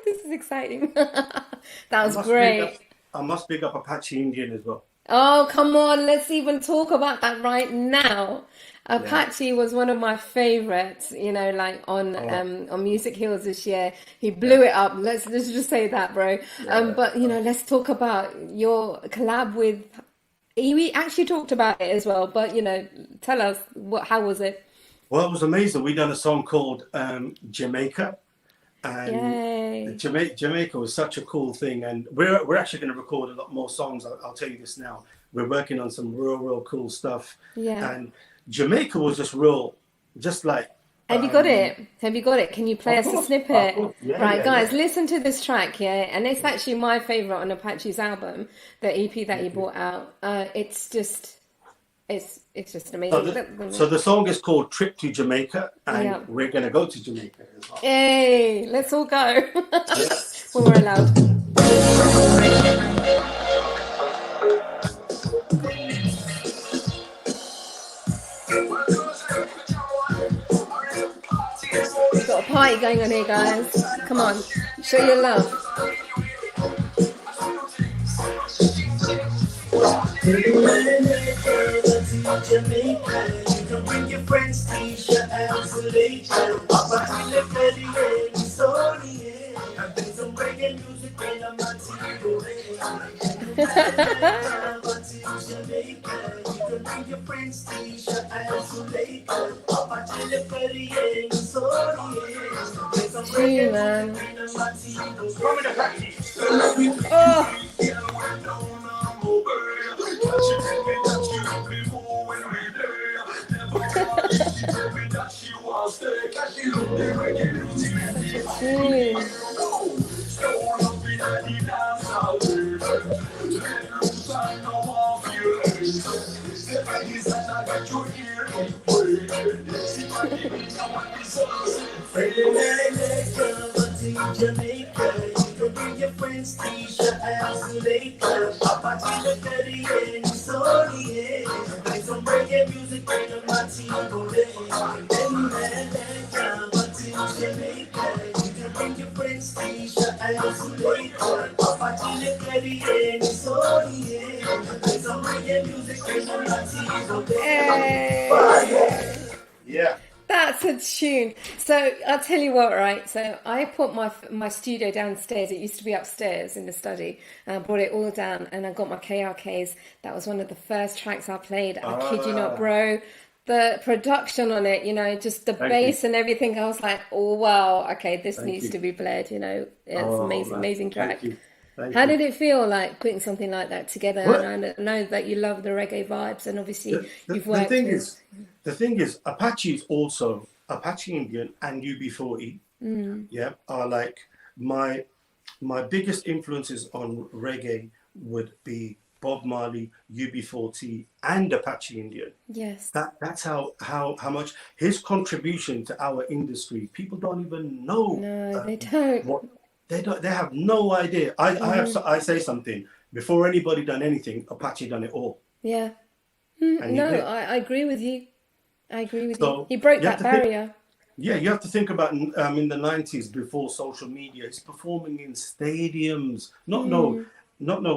This is exciting. That was great. I must big up Apache Indian as well. Oh, come on. Let's even talk about that right now. Apache was one of my favorites, you know, like on Music Hills this year. He blew it up. Let's just say that, bro. But, you know, let's talk about your collab with... We actually talked about it as well, but, you know, tell us, how was it? Well, it was amazing. We done a song called Jamaica. And Jamaica was such a cool thing, and we're actually going to record a lot more songs. I'll tell you this now. We're working on some real cool stuff. Yeah. And Jamaica was just like. Have you got it? Have you got it? Can you play us a snippet? Right, guys, listen to this track, and it's actually my favorite on Apache's album, the EP that he brought out. It's just amazing. So the song is called Trip to Jamaica, and we're going to go to Jamaica as well. Hey, let's all go. When we're allowed. We've got a party going on here, guys. Come on, show your love. Jamaica, you can bring your friends, Tisha and Zuleka. Papa in the belly, it's on the air. I bring some reggae music when I'm not Jamaica, you can bring your friends, Tisha and Zuleka. Papa in the belly, it's on the air. Bring some reggae man. music when I'm not Jamaica, you can bring your friends, Tisha and Zuleika. Apache Indian, sorry, yeah. Play some reggae music in a Montego Bay. Jamaica, you can bring your friends, Tisha and Zuleika. Apache Indian, sorry, yeah. Play some reggae music in a Montego Bay. Yeah. That's a tune. So I'll tell you what, right? So I put my studio downstairs. It used to be upstairs in the study. And I brought it all down, and I got my KRKs. That was one of the first tracks I played. I kid you not, bro. The production on it, you know, just the bass and everything. I was like, oh wow, okay, this needs to be played. You know, it's amazing track. How did it feel like putting something like that together? And I know that you love the reggae vibes, and obviously you've worked with... The thing is, Apache Indian and UB40, are like my biggest influences on reggae would be Bob Marley, UB40, and Apache Indian. Yes. That's how much his contribution to our industry, people don't even know. No, they don't. They have no idea. I say something, before anybody done anything, Apache done it all. Yeah. I agree with you. I agree with you. He broke that barrier. You have to think about in the 90s, before social media, it's performing in stadiums, not no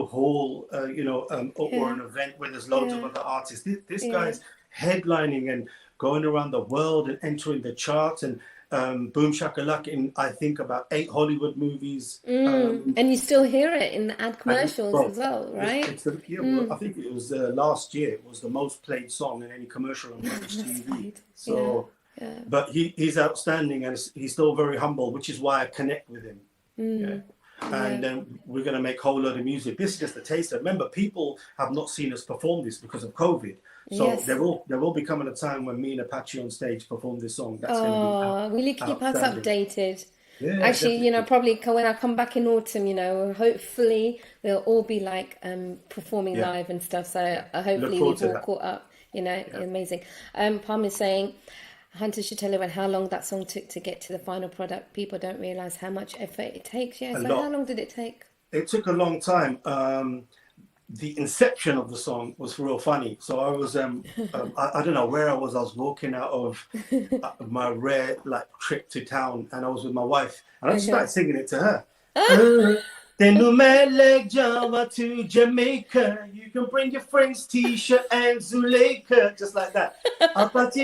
hall, or an event where there's loads of other artists. This guy's headlining and going around the world and entering the charts, and Boom Shakalaka in, I think, about 8 Hollywood movies. And you still hear it in the ad commercials as well, right? I think it was last year. It was the most played song in any commercial on British TV. So, but he's outstanding, and he's still very humble, which is why I connect with him. And then we're going to make a whole lot of music. This is just a taster. Remember, people have not seen us perform this because of COVID. So there will be coming a time when me and Apache on stage perform this song. That's going to be will you keep us updated? Yeah, actually, definitely. Probably when I come back in autumn, hopefully we'll all be like performing live and stuff. So hopefully we've all caught up. Amazing. Palm is saying, Hunter should tell everyone how long that song took to get to the final product. People don't realise how much effort it takes. Yeah. So how long did it take? It took a long time. The inception of the song was real funny. So I was, I don't know where I was. I was walking out of my rare trip to town, and I was with my wife, and I just started singing it to her. Java to Jamaica, you can bring your friends Tisha and Zuleika, just like that. I love that.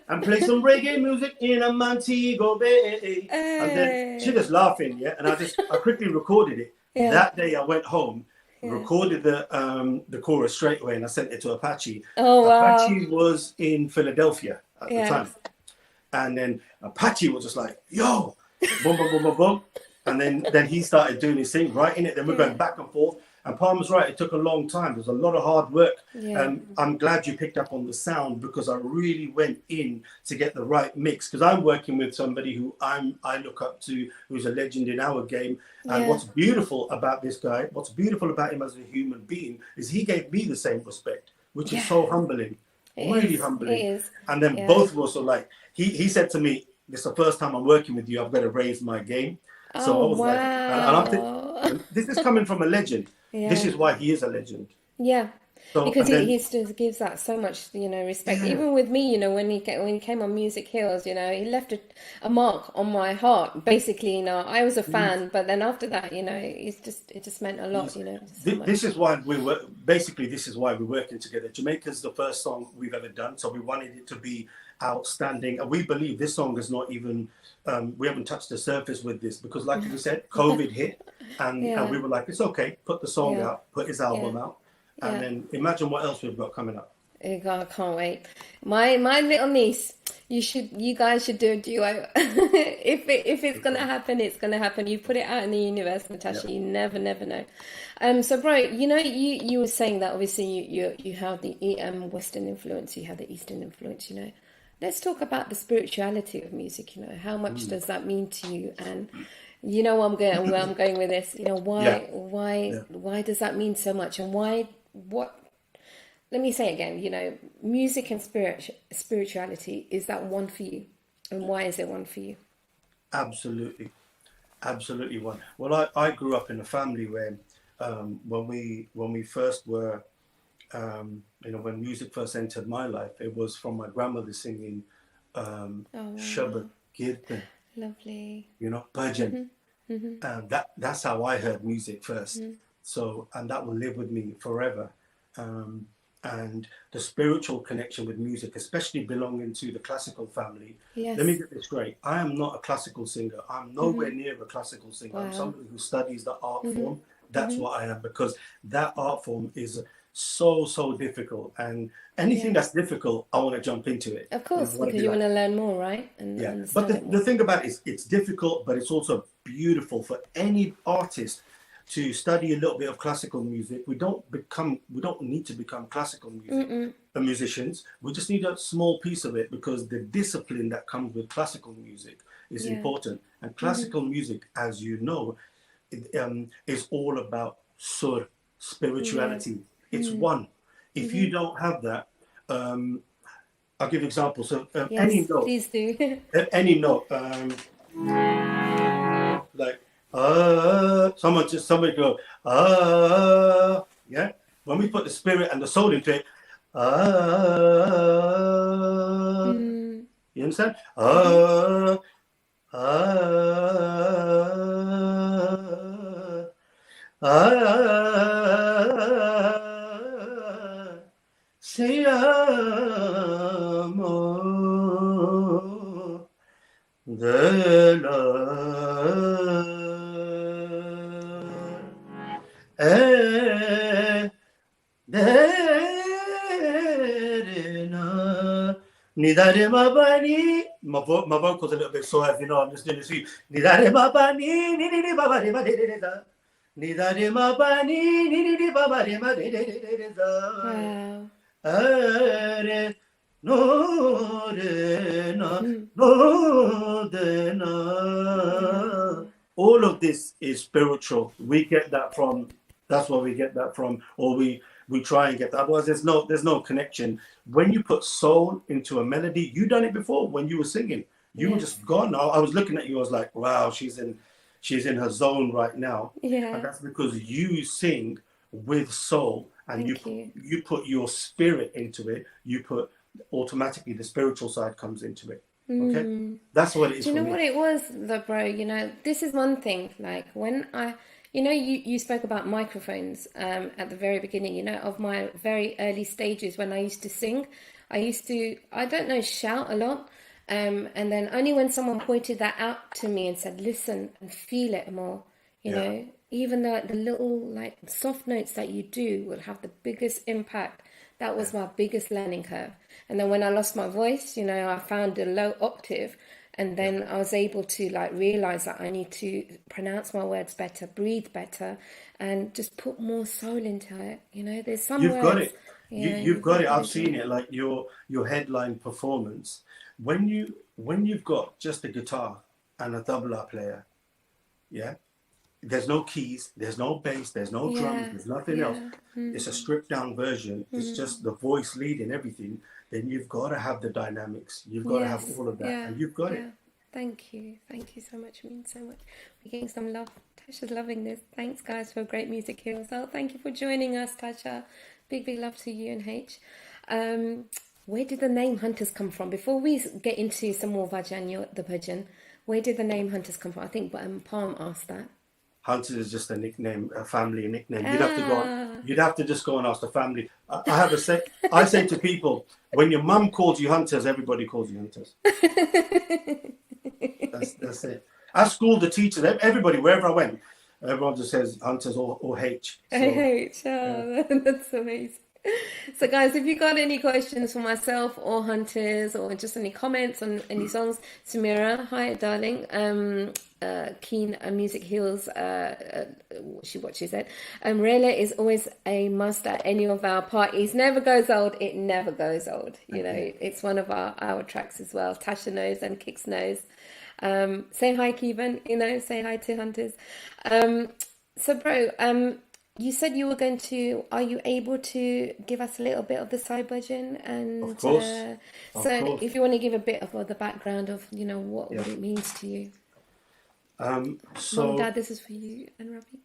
And play some reggae music in a Montego Bay. And then she was laughing, and I quickly recorded it. That day I went home, recorded the chorus straight away, and I sent it to Apache. Oh, wow. Apache was in Philadelphia at the time. And then Apache was just like, yo, boom, boom, boom, boom, boom. And then he started doing his thing, writing it. Then we're going back and forth. And Palm was right, it took a long time. There was a lot of hard work. I'm glad you picked up on the sound, because I really went in to get the right mix. Because I'm working with somebody who I look up to, who's a legend in our game. And what's beautiful about this guy, what's beautiful about him as a human being, is he gave me the same respect, which is so humbling. Really humbling. And then both of us are like, he said to me, this is the first time I'm working with you, I've got to raise my game. So I was like, and I'm thinking, this is coming from a legend. This is why he is a legend. So, because he still gives that so much, respect. Even with me, when he came on Music Hills, he left a mark on my heart. Basically, I was a fan, but then after that, it just meant a lot. This is why this is why we're working together. Jamaica's the first song we've ever done, so we wanted it to be outstanding, and we believe this song is not even we haven't touched the surface with this, because like you said, COVID hit, and we were like, it's okay, put the song out, put his album out, and then imagine what else we've got coming up. I can't wait. My little niece, you guys should do a duo. if it's gonna happen, it's gonna happen. You put it out in the universe, Natasha. You never know. So bro, you were saying that obviously you have the Western influence, you have the Eastern influence. let's talk about the spirituality of music. You know, how much does that mean to you? And you know where I'm going with this. You know, Yeah. why does that mean so much? And what? Let me say again. You know, music and spirituality, is that one for you? And why is it one for you? Absolutely. Absolutely one. Well, I grew up in a family where when we first were, when music first entered my life, it was from my grandmother singing Shabbat Kirtan, Lovely. bhajan. That's how I heard music first. So, and that will live with me forever. And the spiritual connection with music, especially belonging to the classical family. Yes. Let me get this straight. I am not a classical singer. I'm nowhere near a classical singer. Wow. I'm somebody who studies the art form. That's what I am, because that art form is so difficult. And anything that's difficult, I want to jump into it. Of course, because you want to learn more, right? And yeah. understand But it more. the thing about it is, it's difficult, but it's also beautiful for any artist to study a little bit of classical music. We don't need to become classical musicians. We just need a small piece of it, because the discipline that comes with classical music is important. And classical music, as you know, is all about sur, spirituality. It's one. If you don't have that, I'll give examples. So any note, please do. any note, like somebody go yeah. When we put the spirit and the soul into it, you understand? Se amo de la Nidare mabani. My vocals a little bit sore, if you know. I'm just doing this. Nidare mabani, nidare babare madere da. Nidare mabani, nidare babare madere da. Are no re na no de na. All of this is spiritual. We get that from. That's where we get that from, or we try and get that. Otherwise, there's no connection. When you put soul into a melody, you done it before when you were singing. You were just gone. I was looking at you. I was like, wow, she's in her zone right now. Yeah. And that's because you sing with soul, and you put your spirit into it. You put automatically the spiritual side comes into it. Okay, that's what it is. Do you know for me. what it was, though, bro? You know, this is one thing. Like when you spoke about microphones at the very beginning, you know, of my very early stages when I used to sing. I don't know, shout a lot. And then only when someone pointed that out to me and said, listen and feel it more, you know, even the little like soft notes that you do will have the biggest impact. That was my biggest learning curve. And then when I lost my voice, you know, I found a low octave. And then I was able to like realize that I need to pronounce my words better, breathe better, and just put more soul into it. You know, there's some You've words. got it. Yeah, You've got it. I've seen it. Like your headline performance. When you've got just a guitar and a tabla player, yeah. There's no keys, there's no bass, there's no drums, there's nothing else. It's a stripped down version. It's just the voice leading everything. Then you've got to have the dynamics. You've got to have all of that, and you've got it. Thank you so much. It means so much. We're getting some love. Tasha's loving this. Thanks, guys, for great music here. So thank you for joining us, Tasha. Big love to you and H. Where did the name Hunterz come from? Before we get into some more Vajan, the bhajan, where did the name Hunterz come from? I think Palm asked that. Hunterz is just a nickname, a family nickname. You'd have to just go and ask the family. I say to people, when your mum calls you Hunterz, everybody calls you Hunterz. That's it. At school, the teachers, everybody, wherever I went, everyone just says Hunterz or H. So, H. That's amazing. So, guys, if you got any questions for myself or Hunters, or just any comments on any songs, Samira, hi, darling. Keen Music Heals. What she said. Rayla is always a must at any of our parties. Never goes old. It never goes old. You know, it's one of our tracks as well. Tasha knows and Kix knows. Say hi, Kevin. You know, say hi to Hunters. So, bro, you said you were going to. Are you able to give us a little bit of the side version? And Of course. so, if you want to give a bit of the background of, you know, what Yeah. it means to you. So Mom, Dad, this is for you and Robbie.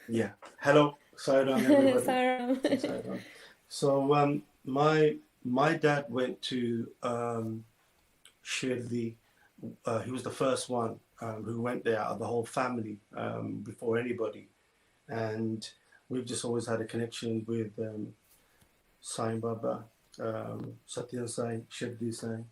yeah. Hello, Sayram, everybody. Sarah. Sayram. So my dad went to Shirdi. He was the first one who went there out of the whole family before anybody, and we've just always had a connection with Sai Baba, Satya Sai, Shirdi Sai,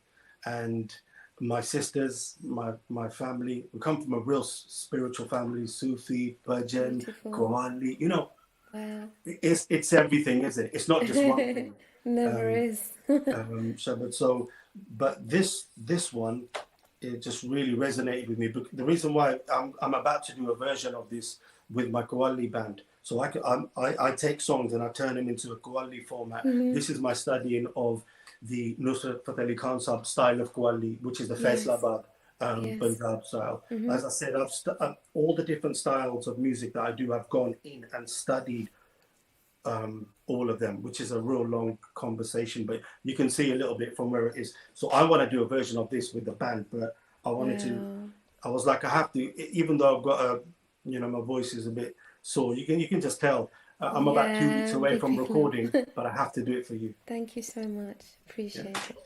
and my sisters, my family. We come from a real spiritual family: Sufi, Bhajan, Beautiful. Qawwali. You know, Wow. it's everything, isn't it? It's not just one thing. Never is. But this one, it just really resonated with me. But the reason why I'm about to do a version of this with my Qawwali band, so I take songs and I turn them into a Qawwali format. This is my studying of the Nusrat Fateh Ali Khan Sahib style of Qawwali, which is the Faisalabad Punjab style. As I said, I've all the different styles of music that I do. I've gone in and studied all of them, which is a real long conversation, but you can see a little bit from where it is. So I want to do a version of this with the band, but I wanted to. I was like, I have to, even though I've got a, you know, my voice is a bit sore. You can just tell. I'm about 2 weeks away from recording, but I have to do it for you. Thank you so much. Appreciate it.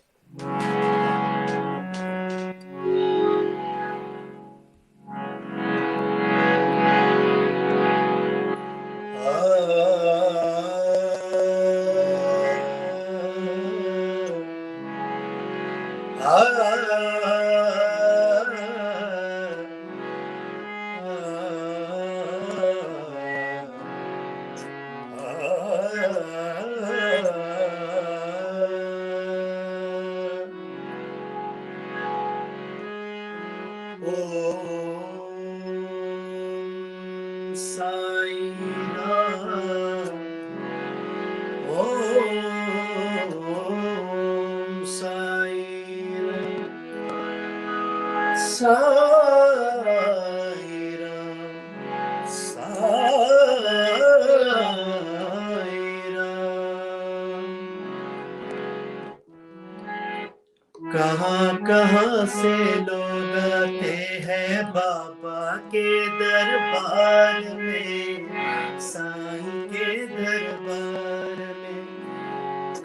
कहाँ कहाँ से लोग आते हैं बाबा के दरबार में, साईं के दरबार में।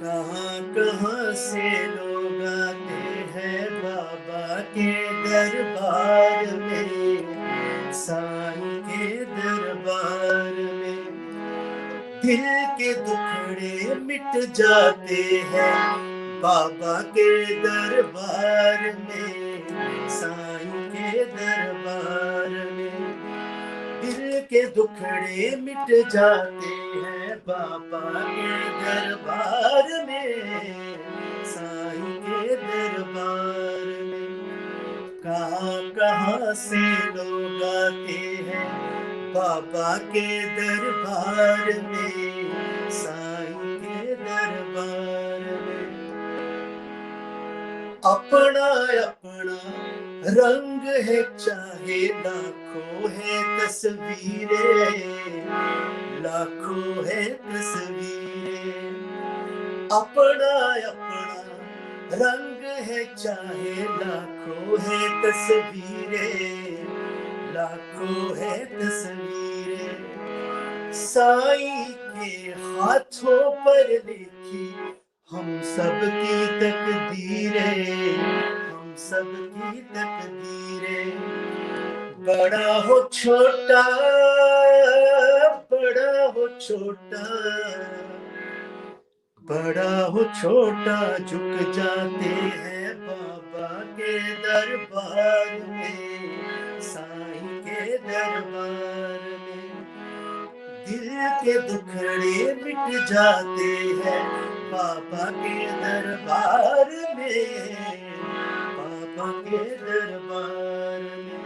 कहाँ कहाँ से लोग आते हैं बाबा के दरबार में, साईं के दरबार में। दिल के दुखड़े मिट जाते हैं बाबा के दरबार में, साईं के दरबार में। दिल के दुखड़े मिट जाते हैं बाबा के दरबार में, साईं के दरबार में। कहाँ कहाँ से लोग आते हैं बाबा के दरबार में, साईं के दरबार में। अपना अपना रंग है चाहे लाखों है तस्वीरें, लाखों है तस्वीरें। अपना अपना रंग है चाहे लाखों है तस्वीरें, लाखों है तस्वीरें। साईं के हाथों पर लिखी हम सब की तकदीरें, हम सब की तकदीरें। बड़ा हो छोटा, बड़ा हो छोटा, बड़ा हो छोटा झुक जाते हैं बाबा के दरबार में, साईं के दरबार में। दिल के दुखड़े मिट जाते हैं बाबा के दरबार में, बाबा के दरबार में।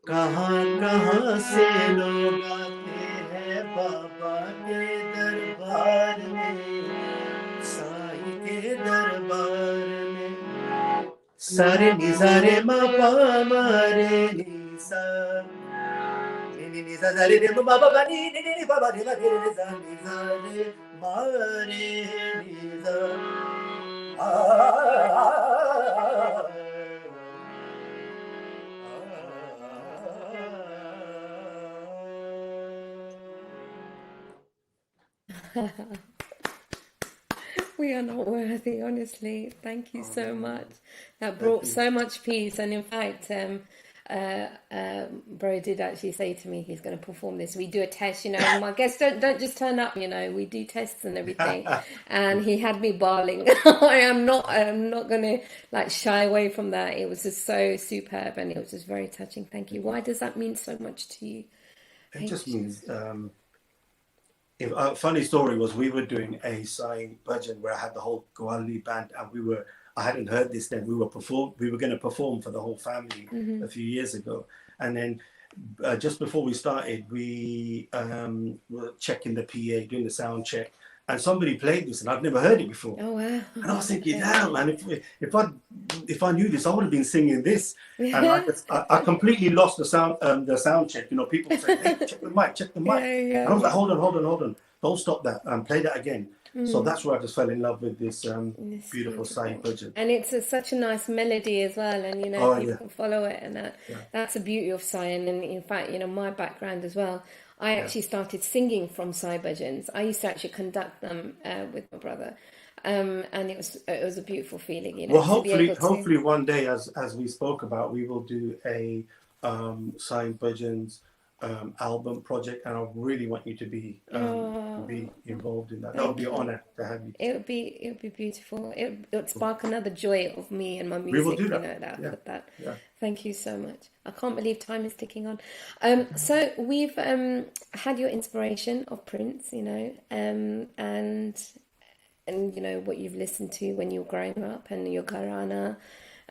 कहाँ कहाँ से लोग आते हैं बाबा के दरबार में, साईं के दरबार में। सारे निजारे मापा मारे निसा नी नी सा रे रे बाबा नी नी नी बाबा रे रे रे सा रे मारे निसा We are not worthy, honestly. Thank you so much. That brought so much peace. And in fact, Bro did actually say to me he's going to perform this. We do a test, you know. And my guests don't just turn up, you know. We do tests and everything. And he had me bawling. I'm not going to like shy away from that. It was just so superb and it was just very touching. Thank you. Why does that mean so much to you? It just means. A funny story was we were doing a sign bhajan where I had the whole Gwali band, and I hadn't heard this then. We were going to perform for the whole family a few years ago, and then just before we started, we were checking the PA, doing the sound check, and somebody played this, and I'd never heard it before. Oh wow! And I was thinking, damn, man, if I knew this, I would have been singing this. And I completely lost the sound check. You know, people say, hey, check the mic. Yeah. And I was like, hold on, don't stop that, play that again. So that's where I just fell in love with this beautiful side budget. And it's such a nice melody as well, and you know, people can follow it, and that's the beauty of Sai. And in fact, you know, my background as well, I actually started singing from Sai bhajans. I used to actually conduct them with my brother, and it was a beautiful feeling, you know. Well, hopefully one day, as we spoke about, we will do a Sai bhajans album project, and I really want you to be involved in that. That would be an honor to have you. It would be beautiful. It would spark another joy of me and my music. We will do that. You know, that. Yeah. Thank you so much. I can't believe time is ticking on. So we've had your inspiration of Prince, you know, and you know what you've listened to when you were growing up, and your Gharana.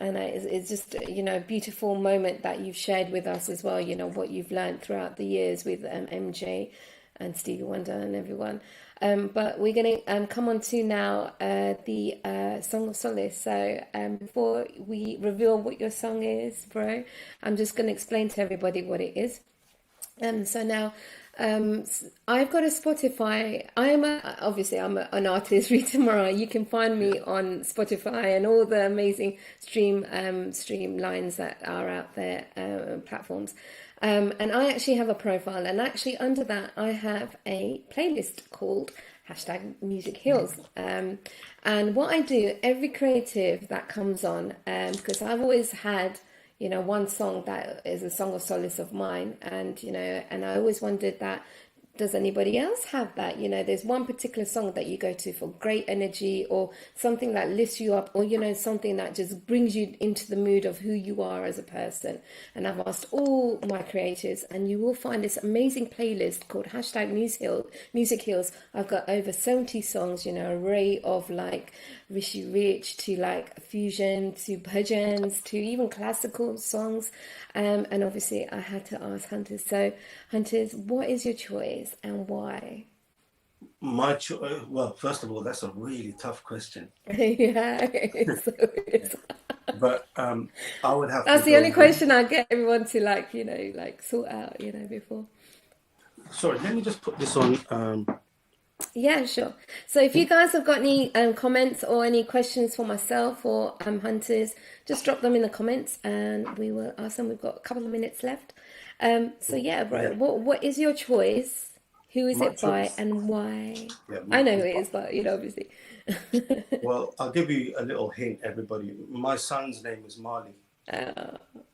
And it's just, you know, a beautiful moment that you've shared with us as well, you know, what you've learned throughout the years with MJ and Stevie Wonder and everyone. But we're going to come on to now the Song of Solace. So before we reveal what your song is, Bro, I'm just going to explain to everybody what it is. So now I've got a Spotify. I'm an artist, Rita Morar. You can find me on Spotify and all the amazing stream lines that are out there, platforms. And I actually have a profile, and actually under that I have a playlist called #Music Heals. And what I do, every creative that comes on, because I've always had, you know, one song that is a song of solace of mine, and you know, and I always wondered that, does anybody else have that? You know, there's one particular song that you go to for great energy, or something that lifts you up, or, you know, something that just brings you into the mood of who you are as a person. And I've asked all my creators, and you will find this amazing playlist called #Music Heals. I've got over 70 songs, you know, array of like Rishi Rich to like fusion to bhajans to even classical songs. And obviously I had to ask Hunterz. So Hunterz, what is your choice and why? My choice, well, first of all, that's a really tough question. Yeah, it is. But I would have that's to the only question I get everyone to like, you know, like sort out, you know, before. Sorry, let me just put this on. Yeah, sure. So if you guys have got any comments or any questions for myself or Hunterz, just drop them in the comments and we will ask them. We've got a couple of minutes left. So yeah, bro, yeah. What is your choice? Who is it by and why? Yeah, I know who it is, but you know, obviously. Well, I'll give you a little hint, everybody. My son's name is Marley.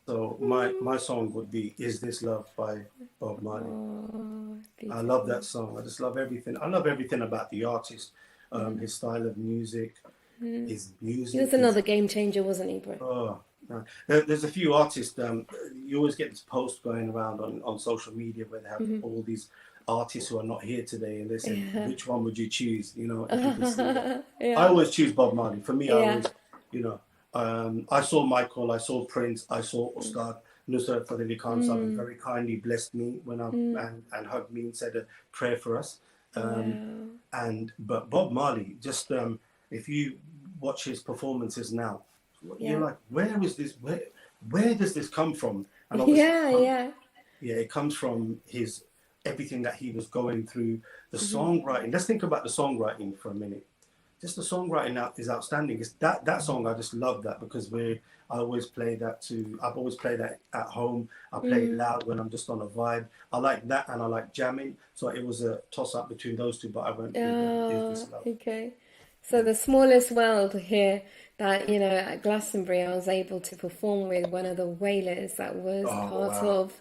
So my song would be "Is This Love" by Bob Marley. Oh, I love that song. I just love everything. I love everything about the artist, his style of music, his music. He was another game changer, wasn't he, bro? Oh, no. There's a few artists. You always get this post going around on social media where they have all these artists who are not here today, and they said, Yeah. which one would you choose? You know, if you can see that. Yeah. I always choose Bob Marley. For me, I Yeah. always, you know, I saw Michael, I saw Prince, I saw Ustad Nusrat Fateh Khan Sahib, who very kindly blessed me when and hugged me and said a prayer for us. But Bob Marley, just if you watch his performances now, you're like, where is this? Where does this come from? And obviously, it comes from his everything that he was going through. The songwriting. Let's think about the songwriting for a minute. Just the songwriting out is outstanding. It's that song, I just love that because I always play that too. I've always played that at home. I play it loud when I'm just on a vibe. I like that and I like jamming. So it was a toss up between those two, but I went with Is This Love. Okay. So the smallest world here that, you know, at Glastonbury I was able to perform with one of the Wailers that was part of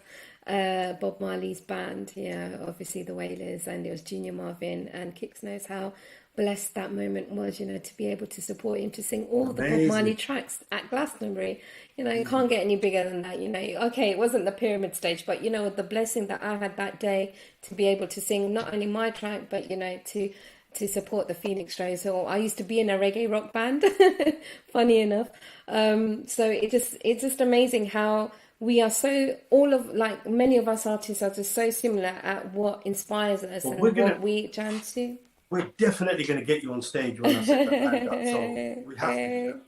Bob Marley's band. Yeah, obviously the Wailers, and it was Junior Marvin, and Kix knows how blessed that moment was, you know, to be able to support him to sing all the Bob Marley tracks at Glastonbury. You know, you can't get any bigger than that, you know. Okay, it wasn't the pyramid stage, but, you know, the blessing that I had that day to be able to sing not only my track, but, you know, to support the Phoenix Rose. So I used to be in a reggae rock band, funny enough. So it's just amazing how we are so, like many of us artists are just so similar at what inspires us and what we jam to. We're definitely going to get you on stage when I set that band up. So we have to.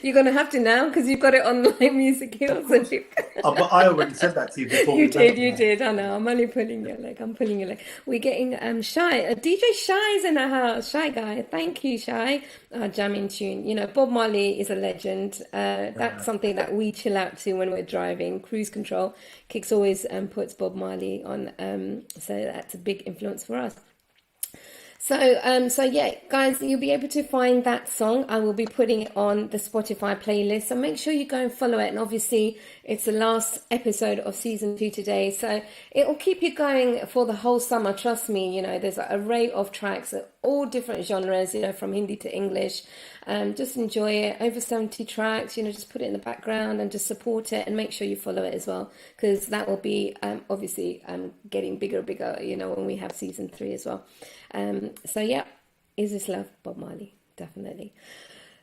You're going to have to now because you've got it on Live Music Hills. But I already said that to you before. You did. I know. I'm only pulling your leg. We're getting Shy. DJ Shy's in the house. Shy guy. Thank you, Shy. Jamming tune. You know, Bob Marley is a legend. That's something that we chill out to when we're driving. Cruise control. Kix always puts Bob Marley on. So that's a big influence for us. So yeah, guys, you'll be able to find that song. I will be putting it on the Spotify playlist. So make sure you go and follow it. And obviously, it's the last episode of season 2 today. So it will keep you going for the whole summer. Trust me, you know, there's an array of tracks, all different genres, you know, from Hindi to English. Just enjoy it. Over 70 tracks, you know, just put it in the background and just support it and make sure you follow it as well. Because that will be obviously getting bigger and bigger, you know, when we have season 3 as well. So yeah, Is This Love, Bob Marley, definitely.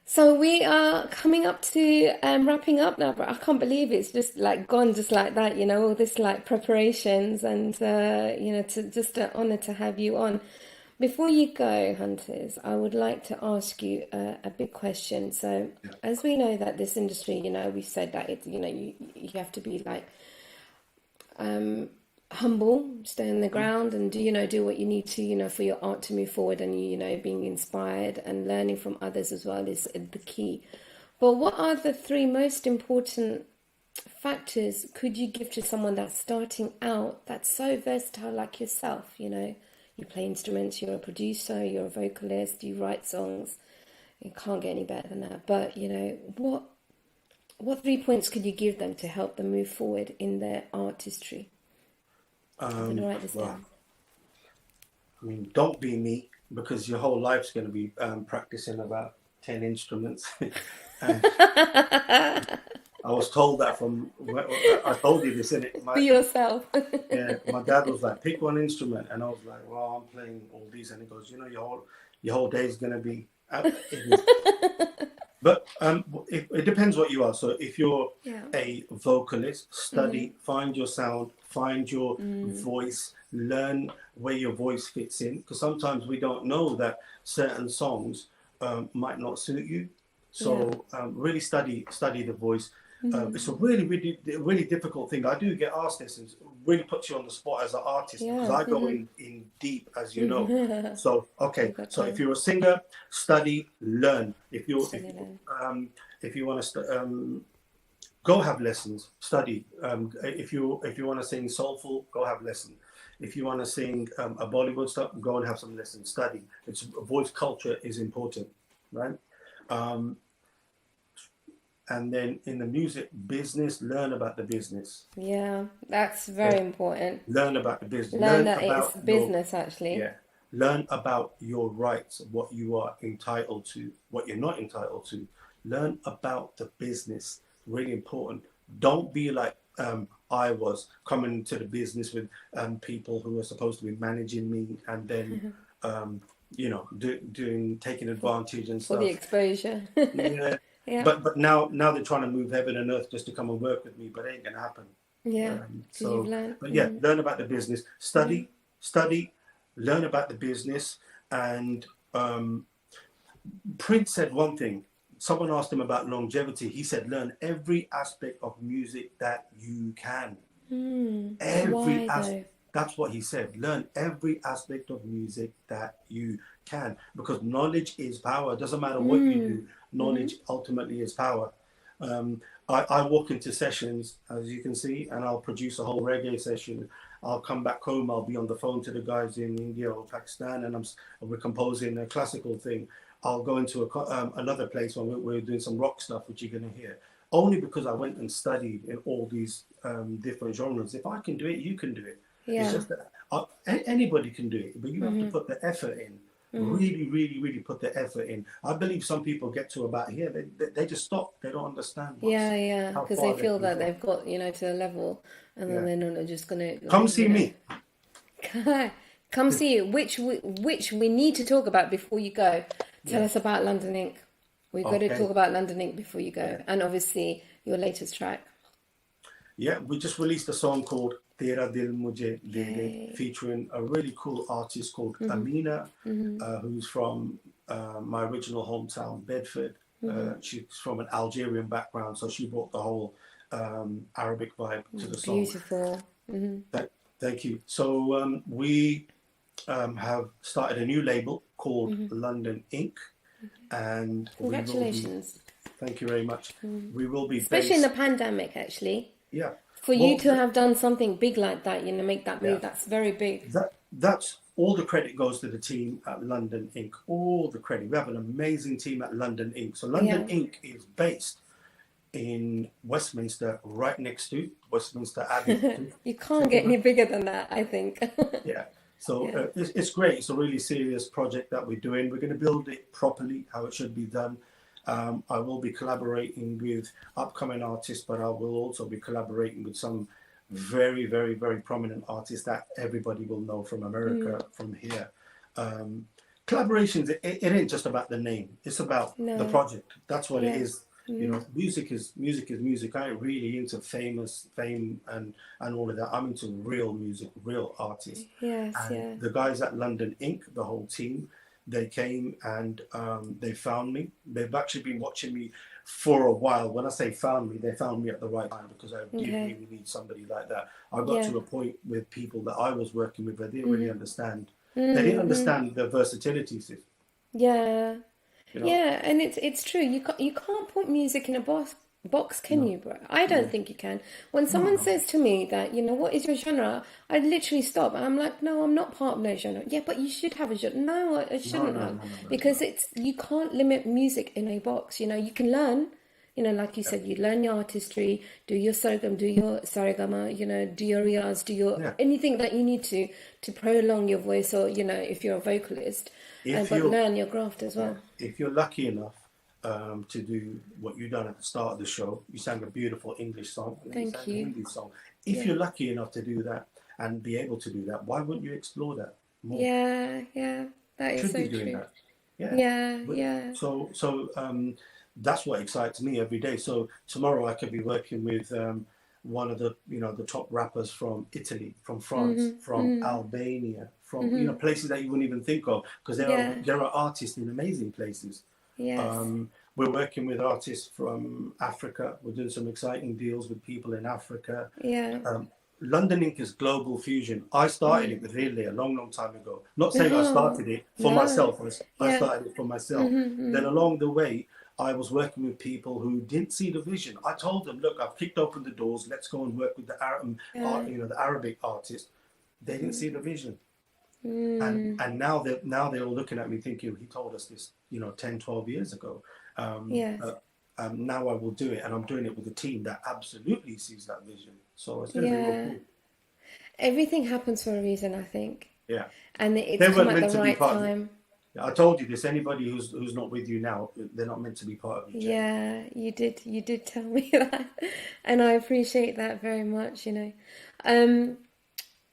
So we are coming up to wrapping up now, but I can't believe it's just like gone just like that, you know, all this like preparations and, you know, just an honor to have you on. Before you go, Hunterz, I would like to ask you a big question. So as we know that this industry, you know, we've said that it's, you know, you have to be like, humble, stay on the ground and do what you need to, you know, for your art to move forward, and you know, being inspired and learning from others as well is the key. But what are the 3 most important factors could you give to someone that's starting out, that's so versatile like yourself? You know, you play instruments, you're a producer, you're a vocalist, you write songs. You can't get any better than that. But you know, what 3 points could you give them to help them move forward in their artistry? I'm going to write this down. I mean, don't be me, because your whole life's going to be practicing about 10 instruments. I was told that I told you this, innit? Be yourself. Yeah, my dad was like, pick one instrument. And I was like, well, I'm playing all these. And he goes, you know, your whole day is going to be out. But it depends what you are. So if you're a vocalist, study, find your sound, find your voice, learn where your voice fits in. Because sometimes we don't know that certain songs might not suit you. So really study the voice. It's a really difficult thing. I do get asked this, and it really puts you on the spot as an artist, because I go in deep, as you know. So if you're a singer, study, learn. If you want to go have lessons, study. If you want to sing soulful, go have lessons. If you want to sing a Bollywood stuff, go and have some lessons. Study. It's voice culture is important, right? And then in the music business, learn about the business. Yeah, that's very important. Learn about the business. Learn that it's business, actually. Yeah. Learn about your rights, what you are entitled to, what you're not entitled to. Learn about the business. Really important. Don't be like I was coming to the business with people who were supposed to be managing me, and then you know, taking advantage and For the stuff. exposure. Yeah. Yeah. But now they're trying to move heaven and earth just to come and work with me, but it ain't gonna happen. Yeah. Because you've So, learned. but yeah, learn about the business, study, learn about the business, and Prince said one thing. Someone asked him about longevity. He said, "Learn every aspect of music that you can." Every Why though? That's what he said. Learn every aspect of music that you can, because knowledge is power. It doesn't matter what you do. Knowledge ultimately is power. I walk into sessions, as you can see, and I'll produce a whole reggae session. I'll come back home. I'll be on the phone to the guys in India or Pakistan, and we're composing a classical thing. I'll go into another place where we're doing some rock stuff, which you're going to hear. Only because I went and studied in all these different genres. If I can do it, you can do it. Yeah. It's just that anybody can do it, but you have to put the effort in. Really, really, really put the effort in. I believe some people get to about here, they just stop. They don't understand. Yeah, because they feel that they've got, you know, to a level, and then they're not just gonna come see me. Come see you, which we need to talk about before you go. Tell us about London Inc. We've got to talk about London Inc. before you go, and obviously your latest track. Yeah, we just released a song called Tera Dil Mujhe De De, featuring a really cool artist called Amina, who's from my original hometown, Bedford. She's from an Algerian background, so she brought the whole Arabic vibe to the song. Beautiful. Thank you. So we have started a new label called London Inc. And Congratulations. Thank you very much. We will be especially in the pandemic, actually. Yeah. For you to have done something big like that, you know, make that move, that's very big. That's all the credit goes to the team at London Inc. All the credit. We have an amazing team at London Inc. So London Inc. is based in Westminster, right next to Westminster Abbey. You can't get any bigger than that, I think. Yeah. So it's great. It's a really serious project that we're doing. We're going to build it properly, how it should be done. I will be collaborating with upcoming artists, but I will also be collaborating with some very, very, very prominent artists that everybody will know from America, from here. Collaborations, it ain't just about the name. It's about the project. That's what it is. You know, music is music. I ain't really into fame and all of that. I'm into real music, real artists. And the guys at London Inc., the whole team, they came and they found me. They've actually been watching me for a while. When I say found me, they found me at the right time, because I really need somebody like that. I got to a point with people that I was working with, they didn't really understand. They didn't understand the versatility. Yeah. You know? Yeah, and it's true. You can't put music in a box, can you, bro? I don't think you can. When someone says to me that, you know, what is your genre? I literally stop and I'm like, no, I'm not part of no genre. Yeah, but you should have a genre. No, I shouldn't have. Because you can't limit music in a box. You know, you can learn, you know, like you said, you learn your artistry, do your sorghum, do your sarigama, you know, do your riyaz, do your anything that you need to prolong your voice, or, you know, if you're a vocalist, but learn your craft as well. If you're lucky enough to do what you done at the start of the show, you sang a beautiful English song. And Thank you. A Hindi song. If you're lucky enough to do that and be able to do that, why wouldn't you explore that more? Yeah, that is so true. That. Yeah. So that's what excites me every day. So tomorrow I could be working with one of the, you know, the top rappers from Italy, from France, from Albania, from you know, places that you wouldn't even think of, because there are artists in amazing places. Yes. We're working with artists from Africa. We're doing some exciting deals with people in Africa. Yeah. London Inc. is global fusion. I started it really a long time ago. Not saying I started it for myself. I started it for myself. Then along the way, I was working with people who didn't see the vision. I told them, look, I've kicked open the doors. Let's go and work with the the Arabic artists. They didn't see the vision. And now they're all looking at me thinking, he told us this, you know, 10, 12 years ago. Now I will do it, and I'm doing it with a team that absolutely sees that vision. So it's going to be real cool. Everything happens for a reason, I think. Yeah. And it's come at the right time. I told you this. Anybody who's not with you now, they're not meant to be part of your journey. Yeah, you did tell me that, and I appreciate that very much, you know. Um,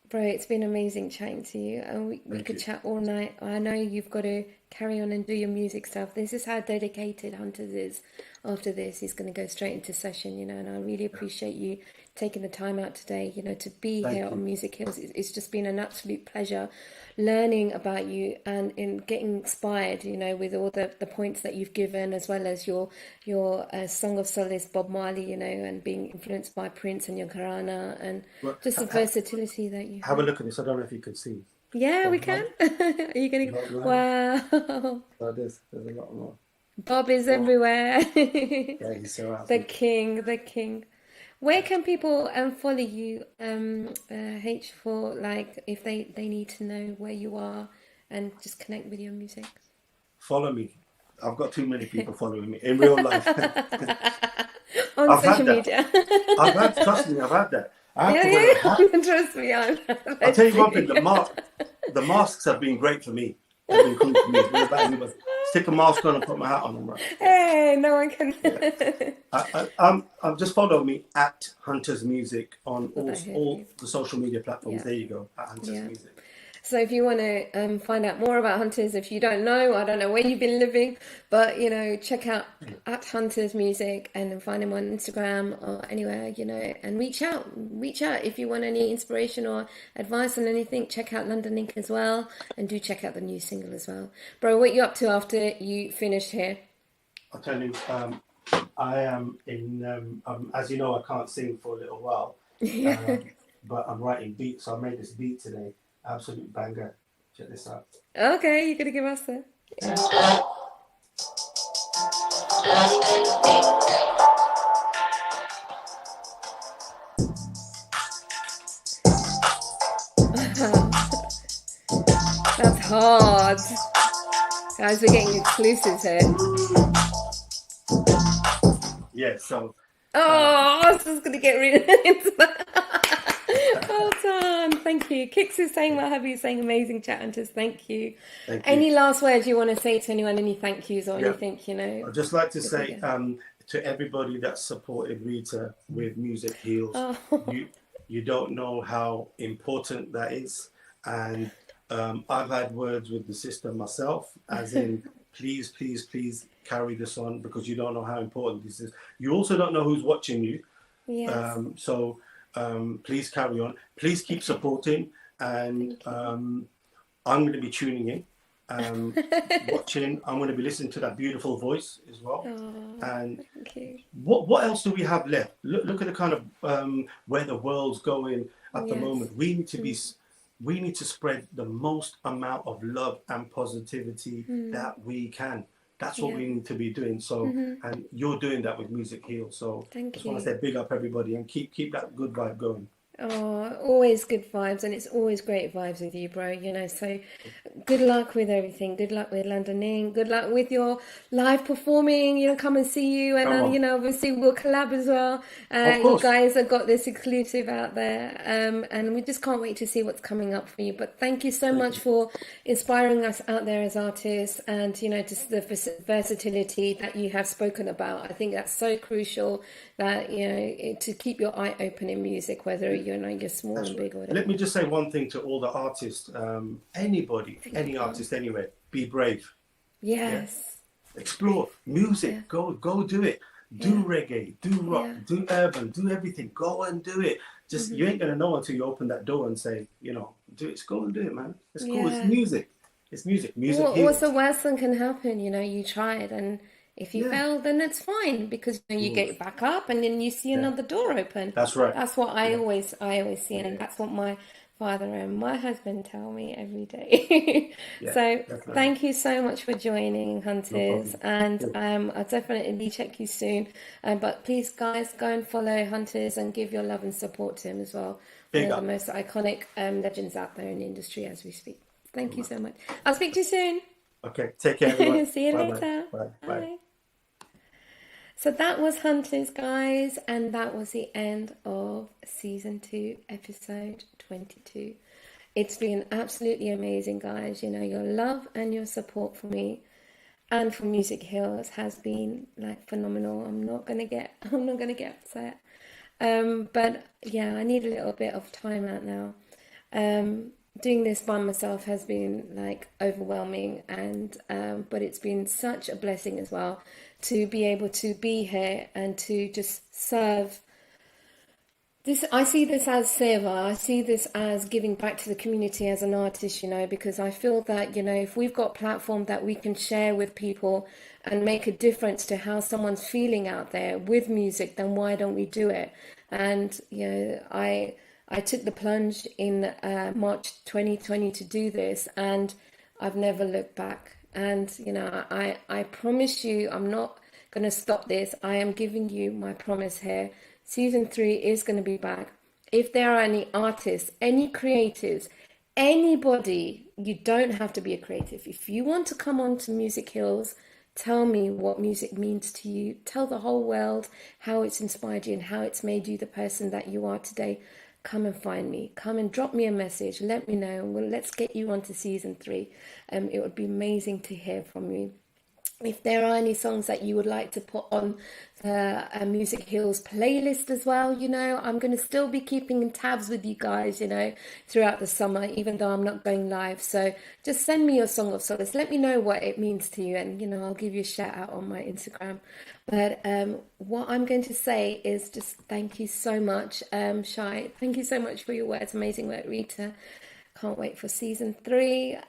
Bro, it's been amazing chatting to you, and we Thank could you. chat all night. I know you've got to carry on and do your music stuff. This is how dedicated Hunterz is. After this, he's going to go straight into session, you know, and I really appreciate you taking the time out today, you know, to be here Thank on you. Music Hills. It's just been an absolute pleasure learning about you and in getting inspired, you know, with all the points that you've given, as well as your Song of Solace, Bob Marley, you know, and being influenced by Prince and your Karana, and Well, just the versatility that you have a have. look at this. I don't know if you can see. Yeah, we Bob can. Marley. Are you going Bob to? Marley. Wow. Like this. There's a lot more. Bob is Well, everywhere. yeah, he's so The happy. king, the king. Where can people follow you, H, for like if they need to know where you are and just connect with your music? Follow me. I've got too many people following me in real life. On I've social had that. media. Trust me, I've had that. I have Yeah, to wear a hat. yeah. Trust me, I'll let's tell you one thing, see. the masks have been great for me. They've been cool for me. What about you? Stick a mask on and put my hat on. Right? Hey, no one can. I'm just follow me at Hunterz Music on Put that here, all please. the social media platforms. Yeah. There you go, at Hunterz Yeah. Music. So if you want to find out more about Hunterz, if you don't know, I don't know where you've been living, but you know, check out at Hunterz Music and then find him on Instagram or anywhere, you know, and reach out. Reach out if you want any inspiration or advice on anything. Check out London Ink as well, and do check out the new single as well. Bro, what you up to after you finished here? I'll tell you, I am in. As you know, I can't sing for a little while, but I'm writing beats. So I made this beat today. Absolute banger. Check this out. Okay, you're gonna give us that. That's hard. Guys, we're getting exclusives here. Yeah. So Oh, I was just going to get rid into that. Well done. Thank you. Kix is saying, well, have you saying amazing chat, and just thank you. thank you. Any last words you want to say to anyone? Any thank yous or Yeah. anything, you know? I'd just like to Before we say go. to everybody that supported Rita with Music Heals, Oh. you don't know how important that is. And I've had words with the sister myself, as in, please, please, please carry this on, because you don't know how important this is. You also don't know who's watching you. Yes. So please carry on. Please keep supporting. And I'm going to be tuning in, watching. I'm going to be listening to that beautiful voice as well. Oh, And thank you. what else do we have left? Look at the kind of where the world's going at the Yes. moment. We need to be. We need to spread the most amount of love and positivity that we can. That's what we need to be doing. So, and you're doing that with Music Heal. So, Thank just want to you. say big up everybody and keep that good vibe going. Oh, always good vibes, and it's always great vibes with you, bro. You know, so good luck with everything. Good luck with London Ink. Good luck with your live performing. You know, come and see you, and Come on. you know, obviously we'll collab as well. Of You course. guys have got this exclusive out there, and we just can't wait to see what's coming up for you. But thank you so much for inspiring us out there as artists, and you know, just the versatility that you have spoken about. I think that's so crucial. That you know, to keep your eye open in music, whether you're small and big or whatever. Let me just say one thing to all the artists, anybody, any artist anywhere, be brave. Yes. Explore music. Go do it. Do reggae, do rock, do urban, do everything. Go and do it. Just you ain't gonna know until you open that door and say, you know, do it. Just go and do it, man. It's cool. It's music. It's music. Music heals. What's the worst that can happen? You know, you tried, and if you fail, then it's fine, because you know, you get back up and then you see another door open. That's right. That's what I always see, and that's what my father and my husband tell me every day. So definitely. thank you so much for joining, Hunterz, and I'll definitely check you soon. But please, guys, go and follow Hunterz and give your love and support to him as well. One of the most iconic legends out there in the industry as we speak. Thank you so much. I'll speak to you soon. Okay, take care, everyone. See you Bye-bye. later. Bye. Bye. So that was Hunterz, guys, and that was the end of season 2, episode 22. It's been absolutely amazing, guys. You know, your love and your support for me and for Music Hills has been like phenomenal. I'm not gonna get upset. But yeah, I need a little bit of time out now. Doing this by myself has been like overwhelming, and but it's been such a blessing as well to be able to be here and to just serve. This, I see this as seva. I see this as giving back to the community as an artist, you know, because I feel that, you know, if we've got a platform that we can share with people and make a difference to how someone's feeling out there with music, then why don't we do it? And, you know, I took the plunge in March 2020 to do this, and I've never looked back. And, you know, I promise you, I'm not going to stop this. I am giving you my promise here. Season 3 is going to be back. If there are any artists, any creatives, anybody, you don't have to be a creative. If you want to come on to Music Hills, tell me what music means to you. Tell the whole world how it's inspired you and how it's made you the person that you are today. Come and find me. Come and drop me a message. Let me know. Well, let's get you onto season 3. It would be amazing to hear from you. If there are any songs that you would like to put on the Music Hills playlist as well, you know, I'm going to still be keeping in tabs with you guys, you know, throughout the summer, even though I'm not going live. So just send me your song of solace. Let me know what it means to you, and, you know, I'll give you a shout out on my Instagram. But what I'm going to say is just thank you so much, Shai. Thank you so much for your words. Amazing work, Rita. Can't wait for season 3.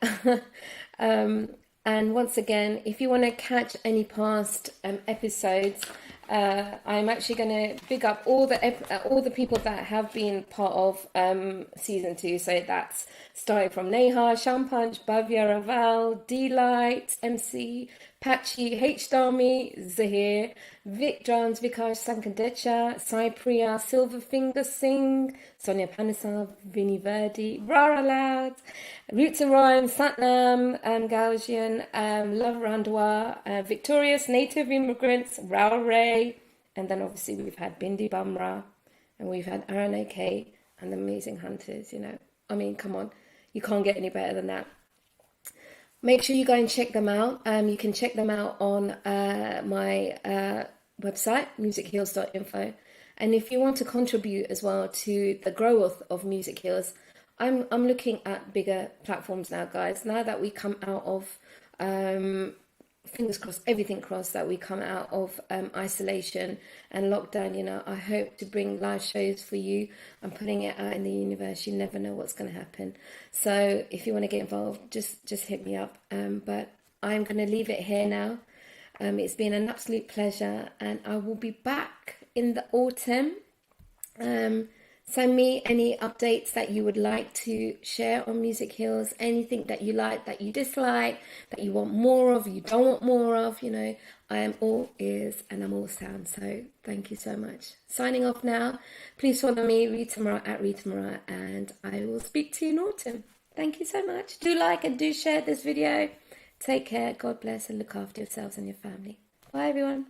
And once again, if you want to catch any past episodes, I'm actually going to big up all the people that have been part of season 2. So that's starting from Neha, Shampunch, Bhavya Raval, D-Light, MC, Patchy, H Dami, Zahir, Vic Johns, Vikash Sankadecha, Sai Priya, Silverfinger Singh, Sonia Panasav, Vinny Verdi, Rara Loud, Roots and Rhyme, Satnam, Gaussian, Love Randwa, Victorious Native Immigrants, Rao Ray, and then obviously we've had Bindi Bamra, and we've had Aaron AK, and the amazing Hunterz, you know. I mean, come on, you can't get any better than that. Make sure you go and check them out. You can check them out on my website, musichills.info. And if you want to contribute as well to the growth of Music Hills, I'm looking at bigger platforms now, guys. Now that we come out of, fingers crossed, everything crossed, that we come out of isolation and lockdown, you know, I hope to bring live shows for you. I'm putting it out in the universe. You never know what's going to happen. So if you want to get involved, just hit me up. But I'm going to leave it here now. It's been an absolute pleasure, and I will be back in the autumn. Send me any updates that you would like to share on Music Hills, anything that you like, that you dislike, that you want more of, you don't want more of, you know, I am all ears and I'm all sound. So thank you so much. Signing off now. Please follow me, Rita Morar, at Rita Morar, and I will speak to you in autumn. Thank you so much. Do like and do share this video. Take care. God bless, and look after yourselves and your family. Bye, everyone.